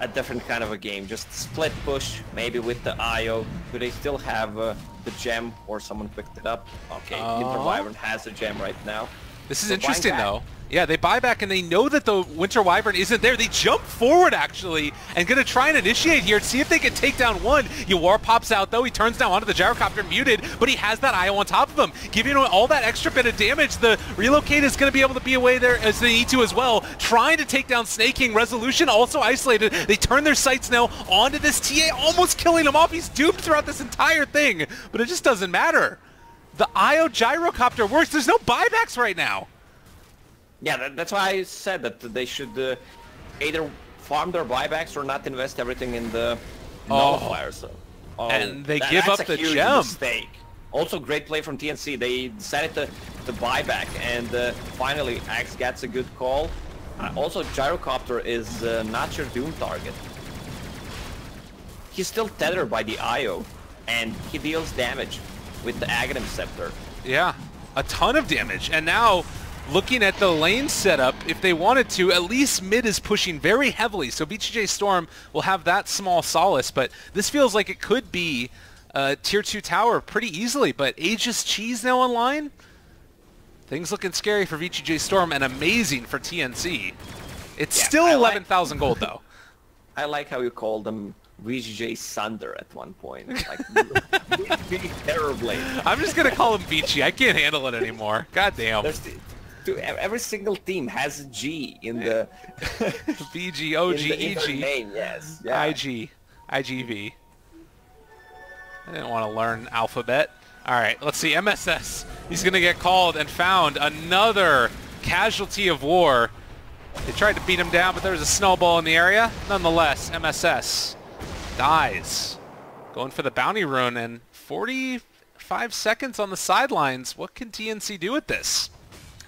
Speaker 2: a different kind of a game. Just split push, maybe with the IO. Do they still have the gem, or someone picked it up? Okay, Winter Wyvern has a gem right now.
Speaker 1: This is interesting though. Yeah, they buy back and they know that the Winter Wyvern isn't there. They jump forward actually and gonna try and initiate here, see if they can take down one. Yawar pops out though, he turns down onto the gyrocopter muted, but he has that IO on top of him, giving him all that extra bit of damage. The relocate is gonna be able to be away there as they need to as well. Trying to take down Snake King. Resolution also isolated. They turn their sights now onto this TA, almost killing him off. He's doomed throughout this entire thing, but it just doesn't matter. The IO gyrocopter works. There's no buybacks right now.
Speaker 2: Yeah, that's why I said that they should either farm their buybacks or not invest everything in the nullifiers.
Speaker 1: And they give up the
Speaker 2: huge
Speaker 1: gem.
Speaker 2: Mistake. Also, great play from TNC. They decided to buy back, and finally Axe gets a good call. Also, gyrocopter is not your Doom target. He's still tethered by the IO, and he deals damage with the Aghanim Scepter.
Speaker 1: Yeah, a ton of damage. And now, looking at the lane setup, if they wanted to, at least mid is pushing very heavily. So VGJ.Storm will have that small solace, but this feels like it could be a tier 2 tower pretty easily. But Aegis Cheese now online? Things looking scary for VGJ.Storm and amazing for TNC. It's still 11,000 gold though.
Speaker 2: I like how you call them VGJ Sunder at one point. Like, really terribly.
Speaker 1: I'm just going to call him Vici. I can't handle it anymore. God damn.
Speaker 2: Every single team has a G in the...
Speaker 1: VG, OG,
Speaker 2: in
Speaker 1: EG.
Speaker 2: name, yes. Yeah.
Speaker 1: IG, IGV. I didn't want to learn alphabet. All right, let's see. MSS. He's going to get called and found. Another casualty of war. They tried to beat him down, but there was a snowball in the area. Nonetheless, MSS dies. Going for the bounty rune, and 45 seconds on the sidelines. What can TNC do with this?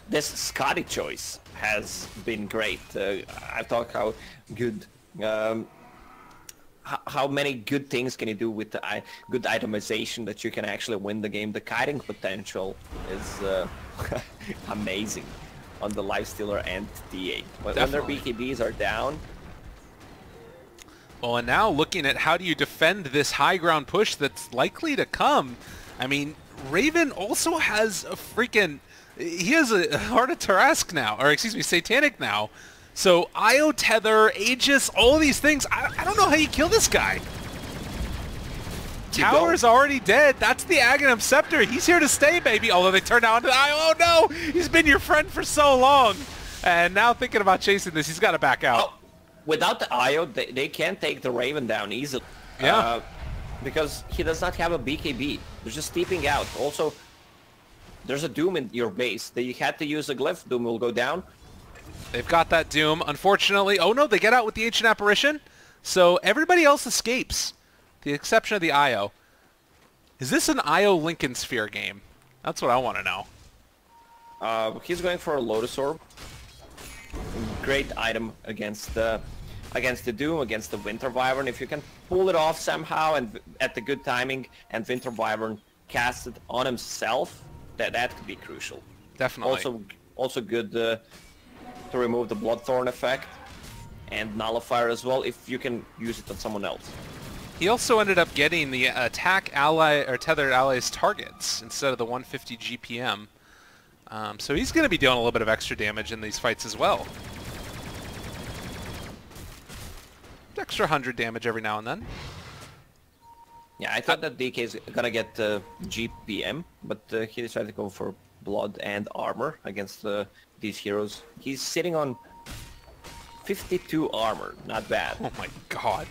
Speaker 2: This Scotty choice has been great. I've talked how good, how many good things can you do with the good itemization that you can actually win the game. The kiting potential is amazing on the Lifestealer and TA. When their BKBs are down.
Speaker 1: Well, and now looking at how do you defend this high ground push that's likely to come. I mean, Raven also has a freaking... He has a Heart of Tarrasque now, or excuse me, Satanic now. So IO Tether, Aegis, all these things. I don't know how you kill this guy. Tower's already dead. That's the Aghanim Scepter. He's here to stay, baby. Although they turned out to IO. Oh no! He's been your friend for so long. And now thinking about chasing this, he's got to back out.
Speaker 2: Oh, without the IO, they can't take the Raven down easily.
Speaker 1: Yeah.
Speaker 2: Because he does not have a BKB. They're just steeping out. Also, there's a Doom in your base. That you had to use a glyph. Doom will go down.
Speaker 1: They've got that Doom. Unfortunately, oh no, they get out with the Ancient Apparition. So everybody else escapes. The exception of the IO. Is this an IO Lincoln Sphere game? That's what I want to know.
Speaker 2: He's going for a Lotus Orb. great item against the Doom, against the Winter Wyvern. If you can pull it off somehow and at the good timing, and Winter Wyvern cast it on himself, that could be crucial.
Speaker 1: Definitely.
Speaker 2: Also good to remove the Bloodthorn effect and Nullifier as well if you can use it on someone else.
Speaker 1: He also ended up getting the attack ally or tethered allies targets instead of the 150 GPM. So he's going to be doing a little bit of extra damage in these fights as well. Extra 100 damage every now and then.
Speaker 2: Yeah, I thought that DK is gonna get GPM, but he decided to go for blood and armor against these heroes. He's sitting on 52 armor, not bad.
Speaker 1: Oh my god.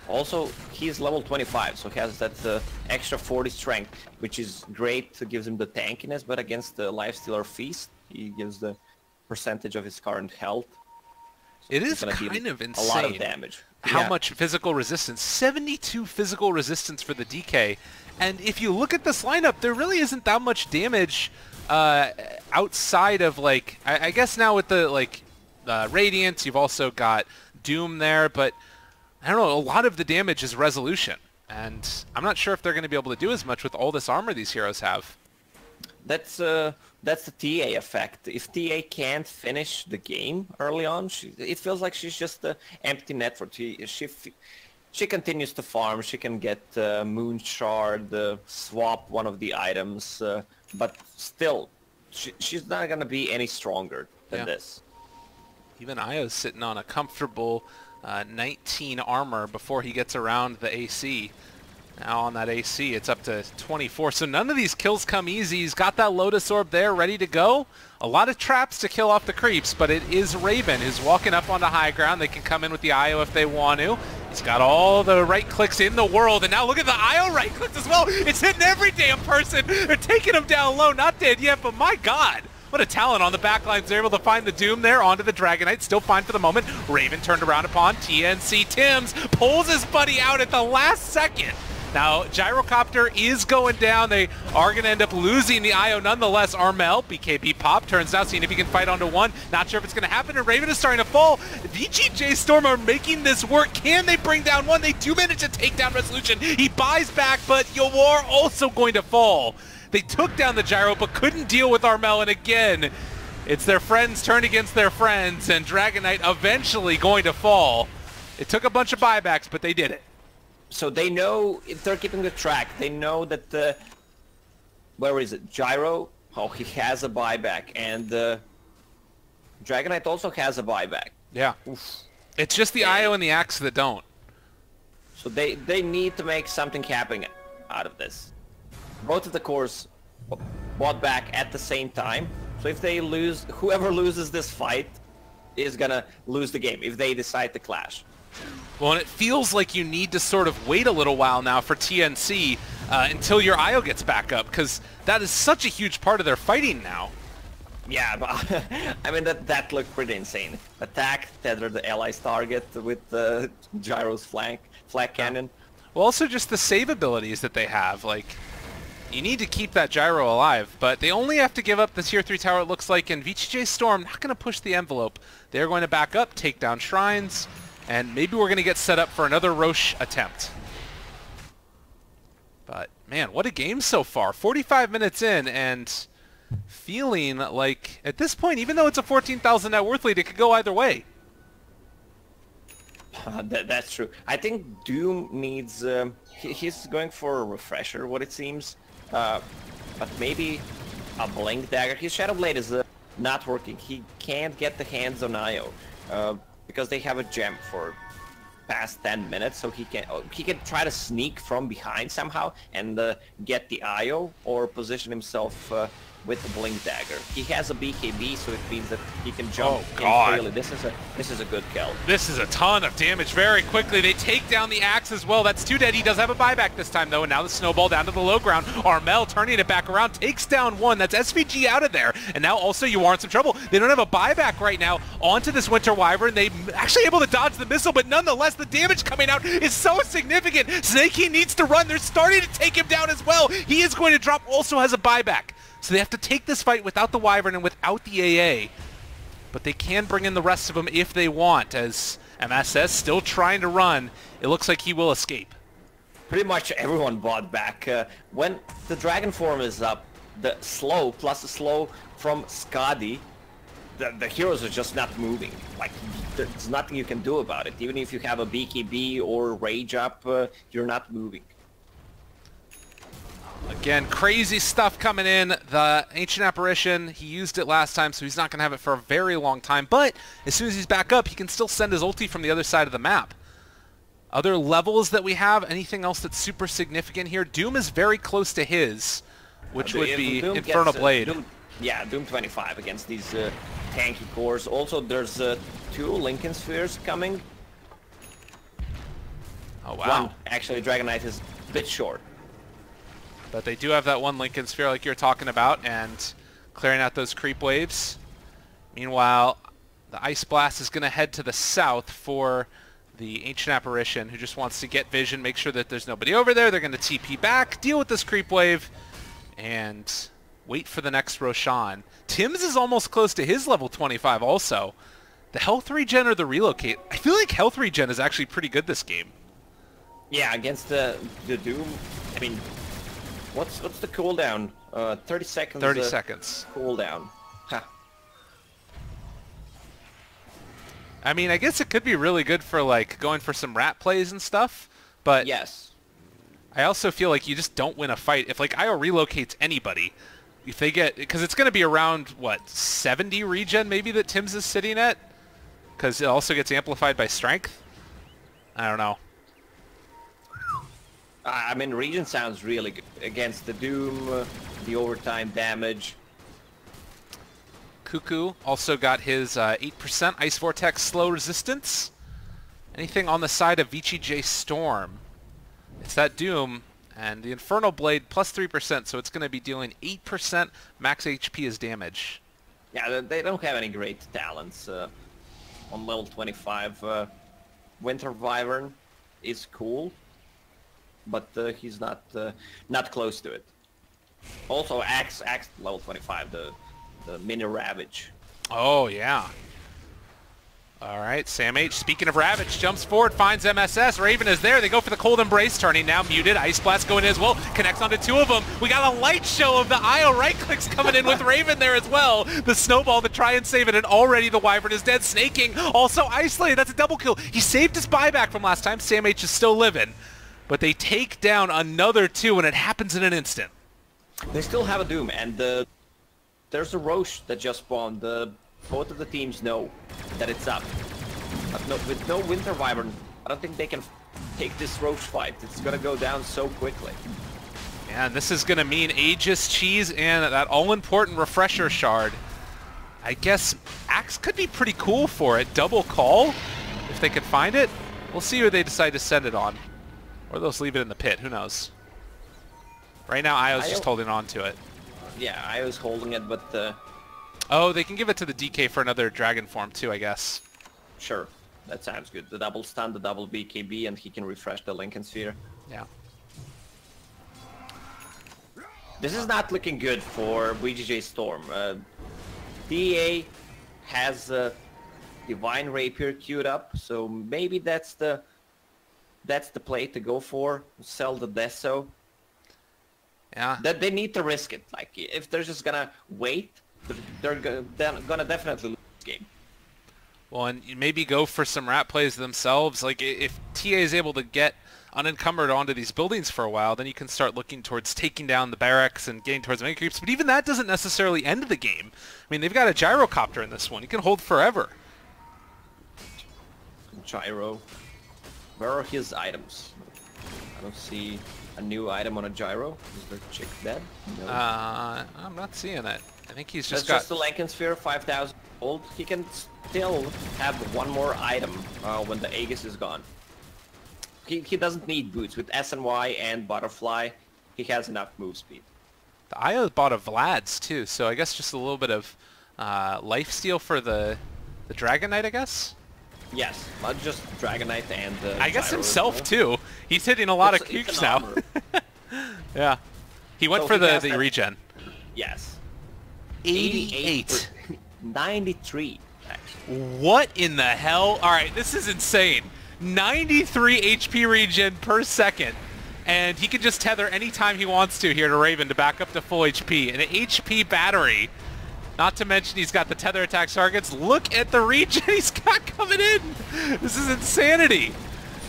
Speaker 2: Also, he's level 25, so he has that extra 40 strength, which is great. It gives him the tankiness, but against the Lifestealer Feast, he gives the percentage of his current health. So
Speaker 1: it is kind of insane.
Speaker 2: A lot of damage.
Speaker 1: How much physical resistance? 72 physical resistance for the DK. And if you look at this lineup, there really isn't that much damage outside of, like, I guess now with the, like, Radiance, you've also got Doom there, but I don't know, a lot of the damage is resolution. And I'm not sure if they're going to be able to do as much with all this armor these heroes have.
Speaker 2: That's the TA effect. If TA can't finish the game early on, it feels like she's just an empty net for TA. She continues to farm. She can get Moon Shard, swap one of the items, but still, she's not going to be any stronger than this.
Speaker 1: Even Io's sitting on a comfortable 19 armor before he gets around the AC. Now on that AC, it's up to 24. So none of these kills come easy. He's got that Lotus Orb there ready to go. A lot of traps to kill off the creeps, but it is Raven who's walking up onto high ground. They can come in with the IO if they want to. He's got all the right clicks in the world, and now look at the IO right clicks as well. It's hitting every damn person. They're taking him down low. Not dead yet, but my god. What a talent on the backlines. They're able to find the Doom there onto the Dragonite. Still fine for the moment. Raven turned around upon TNC. Tim's pulls his buddy out at the last second. Now, Gyrocopter is going down. They are going to end up losing the IO nonetheless. Armel, BKB pop, turns out, seeing if he can fight onto one. Not sure if it's going to happen, and Raven is starting to fall. VGJ.Storm are making this work. Can they bring down one? They do manage to take down Resolution. He buys back, but Yawar also going to fall. They took down the Gyro, but couldn't deal with Armel, and again, it's their friends turned against their friends, and Dragonite eventually going to fall. It took a bunch of buybacks, but they did it.
Speaker 2: So they know, if they're keeping the track, they know that where is it? Gyro, he has a buyback, and Dragonite also has a buyback.
Speaker 1: Yeah. Oof. It's just the IO and the Axe that don't.
Speaker 2: So they need to make something happen out of this. Both of the cores bought back at the same time, so if they lose, whoever loses this fight is gonna lose the game if they decide to clash.
Speaker 1: Well, and it feels like you need to sort of wait a little while now for TNC until your IO gets back up, because that is such a huge part of their fighting now.
Speaker 2: Yeah, but I mean, that looked pretty insane. Attack, tether the allies target with the Gyro's flag cannon.
Speaker 1: Well, also just the save abilities that they have, like, you need to keep that Gyro alive, but they only have to give up the tier 3 tower, it looks like, and VGJ.Storm not going to push the envelope. They're going to back up, take down shrines, and maybe we're going to get set up for another Roche attempt. But, man, what a game so far. 45 minutes in, and feeling like, at this point, even though it's a 14,000 net worth lead, it could go either way.
Speaker 2: That's true. I think Doom needs... he's going for a refresher, what it seems. But maybe a Blink Dagger. His Shadow Blade is not working. He can't get the hands on IO. Because they have a gem for past 10 minutes, so he can try to sneak from behind somehow and get the IO or position himself with the Blink Dagger. He has a BKB, so it means that he can jump in freely. This is a good kill.
Speaker 1: This is a ton of damage very quickly. They take down the Axe as well. That's 2 dead. He does have a buyback this time, though, and now the Snowball down to the low ground. Armel turning it back around, takes down one. That's SVG out of there, and now also you are in some trouble. They don't have a buyback right now onto this Winter Wyvern. They actually able to dodge the missile, but nonetheless, the damage coming out is so significant. Snakey needs to run. They're starting to take him down as well. He is going to drop, also has a buyback. So they have to take this fight without the Wyvern and without the AA. but they can bring in the rest of them if they want, as MSS still trying to run. It looks like he will escape.
Speaker 2: Pretty much everyone bought back. When the Dragon form is up, the slow plus the slow from Skadi, the heroes are just not moving. Like, there's nothing you can do about it. Even if you have a BKB or Rage up, you're not moving.
Speaker 1: Again, crazy stuff coming in. The Ancient Apparition, he used it last time, so he's not going to have it for a very long time. But as soon as he's back up, he can still send his ulti from the other side of the map. Other levels that we have, anything else that's super significant here? Doom is very close to his, which would be
Speaker 2: Doom
Speaker 1: Infernal
Speaker 2: gets,
Speaker 1: Blade.
Speaker 2: Doom 25 against these tanky cores. Also, there's 2 Lincoln Spheres coming.
Speaker 1: Oh, wow.
Speaker 2: One, actually, Dragon Knight is a bit short.
Speaker 1: But they do have that one Lincoln Sphere like you're talking about, and clearing out those creep waves. Meanwhile, the Ice Blast is going to head to the south for the Ancient Apparition, who just wants to get vision, make sure that there's nobody over there. They're going to TP back, deal with this creep wave, and wait for the next Roshan. Tim's is almost close to his level 25 also. The health regen or the relocate? I feel like health regen is actually pretty good this game.
Speaker 2: Yeah, against the Doom, I mean, what's the cooldown? 30 seconds.
Speaker 1: 30 seconds.
Speaker 2: Cooldown. Huh.
Speaker 1: I mean, I guess it could be really good for like going for some rat plays and stuff, but
Speaker 2: Yes.
Speaker 1: I also feel like you just don't win a fight if like IO relocates anybody. If they get, because it's going to be around what, 70 regen maybe that Tim's is sitting at, because it also gets amplified by strength. I don't know.
Speaker 2: I mean, regen sounds really good against the Doom, the overtime damage.
Speaker 1: Cuckoo also got his 8% Ice Vortex slow resistance. Anything on the side of VGJ.Storm? It's that Doom and the Infernal Blade plus 3%, so it's going to be dealing 8% max HP as damage.
Speaker 2: Yeah, they don't have any great talents on level 25. Winter Wyvern is cool, but he's not close to it. Also, Axe level 25, the mini Ravage.
Speaker 1: Oh, yeah. All right, Sam H, speaking of Ravage, jumps forward, finds MSS. Raven is there. They go for the Cold Embrace, turning now muted. Ice Blast going in as well. Connects onto 2 of them. We got a light show of the IO right-clicks coming in with Raven there as well. The snowball to try and save it, and already the Wyvern is dead. Snaking, also isolated. That's a double kill. He saved his buyback from last time. Sam H is still living. But they take down another 2, and it happens in an instant.
Speaker 2: They still have a Doom, and there's a Roche that just spawned. Both of the teams know that it's up. But with no Winter Wyvern, I don't think they can take this Roche fight. It's gonna go down so quickly.
Speaker 1: Yeah, and this is gonna mean Aegis, Cheese, and that all-important Refresher Shard. I guess Axe could be pretty cool for it. Double call, if they could find it. We'll see who they decide to send it on. Or they'll just leave it in the pit, who knows. Right now, Io's just holding on to it.
Speaker 2: Yeah, I was holding it, but...
Speaker 1: Oh, they can give it to the DK for another Dragon form too, I guess.
Speaker 2: Sure, that sounds good. The double stun, the double BKB, and he can refresh the Lincoln Sphere.
Speaker 1: Yeah.
Speaker 2: This is not looking good for VGJ.Storm. DA has Divine Rapier queued up, so maybe that's the play to go for. Sell the Deso.
Speaker 1: Yeah.
Speaker 2: That they need to risk it. Like, if they're just gonna wait, they're gonna definitely lose this game.
Speaker 1: Well, and maybe go for some rat plays themselves. Like, if TA is able to get unencumbered onto these buildings for a while, then you can start looking towards taking down the barracks and getting towards mega creeps. But even that doesn't necessarily end the game. I mean, they've got a gyrocopter in this one. You can hold forever.
Speaker 2: Gyro. Where are his items? I don't see a new item on a gyro. Is the chick dead? No.
Speaker 1: I'm not seeing it. I think he's just
Speaker 2: That's just the Lincoln Sphere, 5,000 gold. He can still have one more item when the Aegis is gone. He doesn't need boots. With SNY and Butterfly, he has enough move speed.
Speaker 1: The IO bought a Vlad's too, so I guess just a little bit of lifesteal for the Dragon Knight, I guess?
Speaker 2: Yes, not just Dragon Knight and
Speaker 1: I guess
Speaker 2: Gyro
Speaker 1: himself
Speaker 2: as
Speaker 1: too. He's hitting a lot of creeps now. Yeah. He went for the regen.
Speaker 2: Yes.
Speaker 1: 88.
Speaker 2: 93.
Speaker 1: What in the hell? All right, this is insane. 93 HP regen per second. And he can just tether anytime he wants to here to Raven to back up to full HP. An HP battery. Not to mention he's got the tether attack targets. Look at the regen he's got coming in. This is insanity.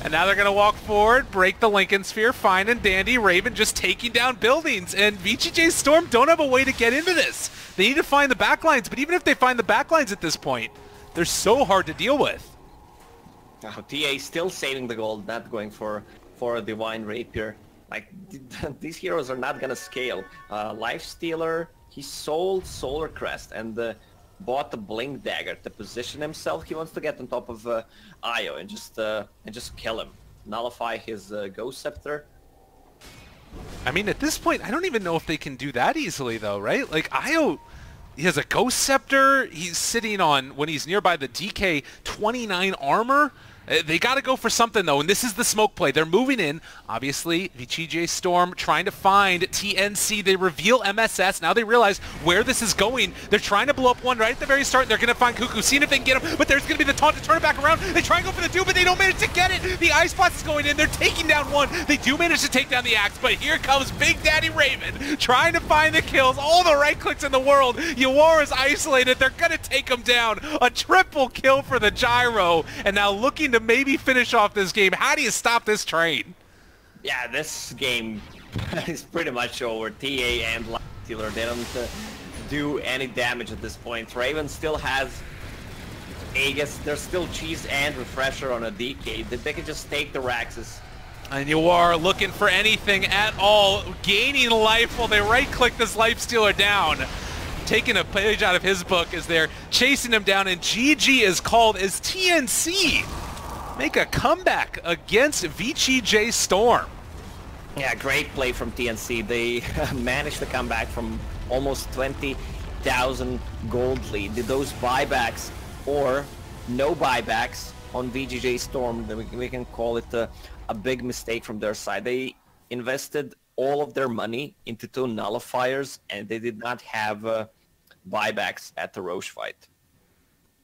Speaker 1: And now they're going to walk forward, break the Lincoln Sphere, fine and dandy. Raven just taking down buildings. And VGJ.Storm don't have a way to get into this. They need to find the backlines. But even if they find the backlines at this point, they're so hard to deal with.
Speaker 2: Oh, TA still saving the gold, not going for a Divine Rapier. Like, these heroes are not gonna scale. Lifestealer, he sold Solar Crest and bought the Blink Dagger to position himself. He wants to get on top of Io and just kill him. Nullify his Ghost Scepter.
Speaker 1: I mean, at this point, I don't even know if they can do that easily, though, right? Like, Io, he has a Ghost Scepter. He's sitting on, when he's nearby the DK, 29 armor. They got to go for something, though, and this is the smoke play. They're moving in. Obviously, VGJ.Storm trying to find TNC. They reveal MSS. Now they realize where this is going. They're trying to blow up one right at the very start. They're going to find Cuckoo, seeing if they can get him, but there's going to be the taunt to turn it back around. They try and go for the Doom, but they don't manage to get it. The Ice Blast is going in. They're taking down one. They do manage to take down the Axe, but here comes Big Daddy Raven trying to find the kills. All the right clicks in the world. Ywar is isolated. They're going to take him down. A triple kill for the Gyro, and now looking to maybe finish off this game. How do you stop this train?
Speaker 2: Yeah, this game is pretty much over. TA and Lifestealer, they don't do any damage at this point. Raven still has Aegis. There's still Cheese and Refresher on a DK. They can just take the Raxus.
Speaker 1: And you are looking for anything at all, gaining life while they right-click this Lifestealer down. Taking a page out of his book as they're chasing him down, and GG is called as TNC make a comeback against VGJ.Storm.
Speaker 2: Yeah, great play from TNC. They managed to come back from almost 20,000 gold lead. Did those buybacks or no buybacks on VGJ.Storm, we can call it a big mistake from their side. They invested all of their money into 2 nullifiers, and they did not have buybacks at the Roche fight.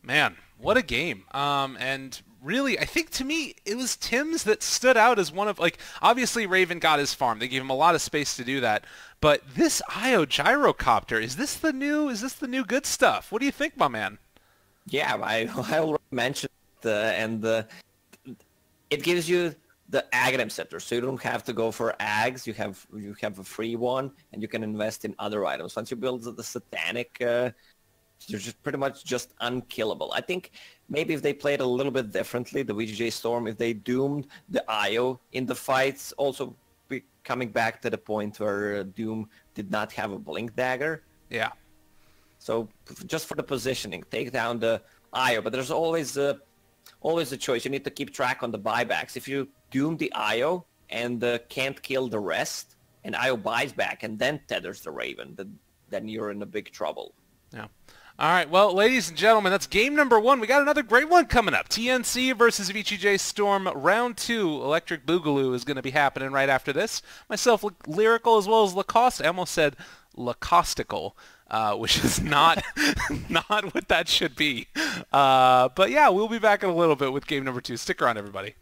Speaker 1: Man, what a game. And really, I think to me, it was Tim's that stood out as one of, like, obviously Raven got his farm. They gave him a lot of space to do that. But this Io Gyrocopter, is this the new good stuff? What do you think, my man?
Speaker 2: Yeah, I already mentioned it gives you the Aghanim Scepter, so you don't have to go for Ags. You have a free one, and you can invest in other items. Once you build the Satanic, you're just pretty much just unkillable. I think maybe if they played a little bit differently, the VGJ.Storm, if they doomed the Io in the fights, also coming back to the point where Doom did not have a Blink Dagger.
Speaker 1: Yeah.
Speaker 2: So just for the positioning, take down the Io, but there's always a choice. You need to keep track on the buybacks. If you doom the Io and can't kill the rest, and Io buys back and then tethers the Raven, then you're in a big trouble.
Speaker 1: Yeah. All right, well, ladies and gentlemen, that's game number 1. We got another great one coming up. TNC versus VGJ.Storm, round 2. Electric Boogaloo is going to be happening right after this. Myself, Lyrical, as well as Lacoste. I almost said Lacaustical, which is not not what that should be. But yeah, we'll be back in a little bit with game number 2. Stick around, everybody.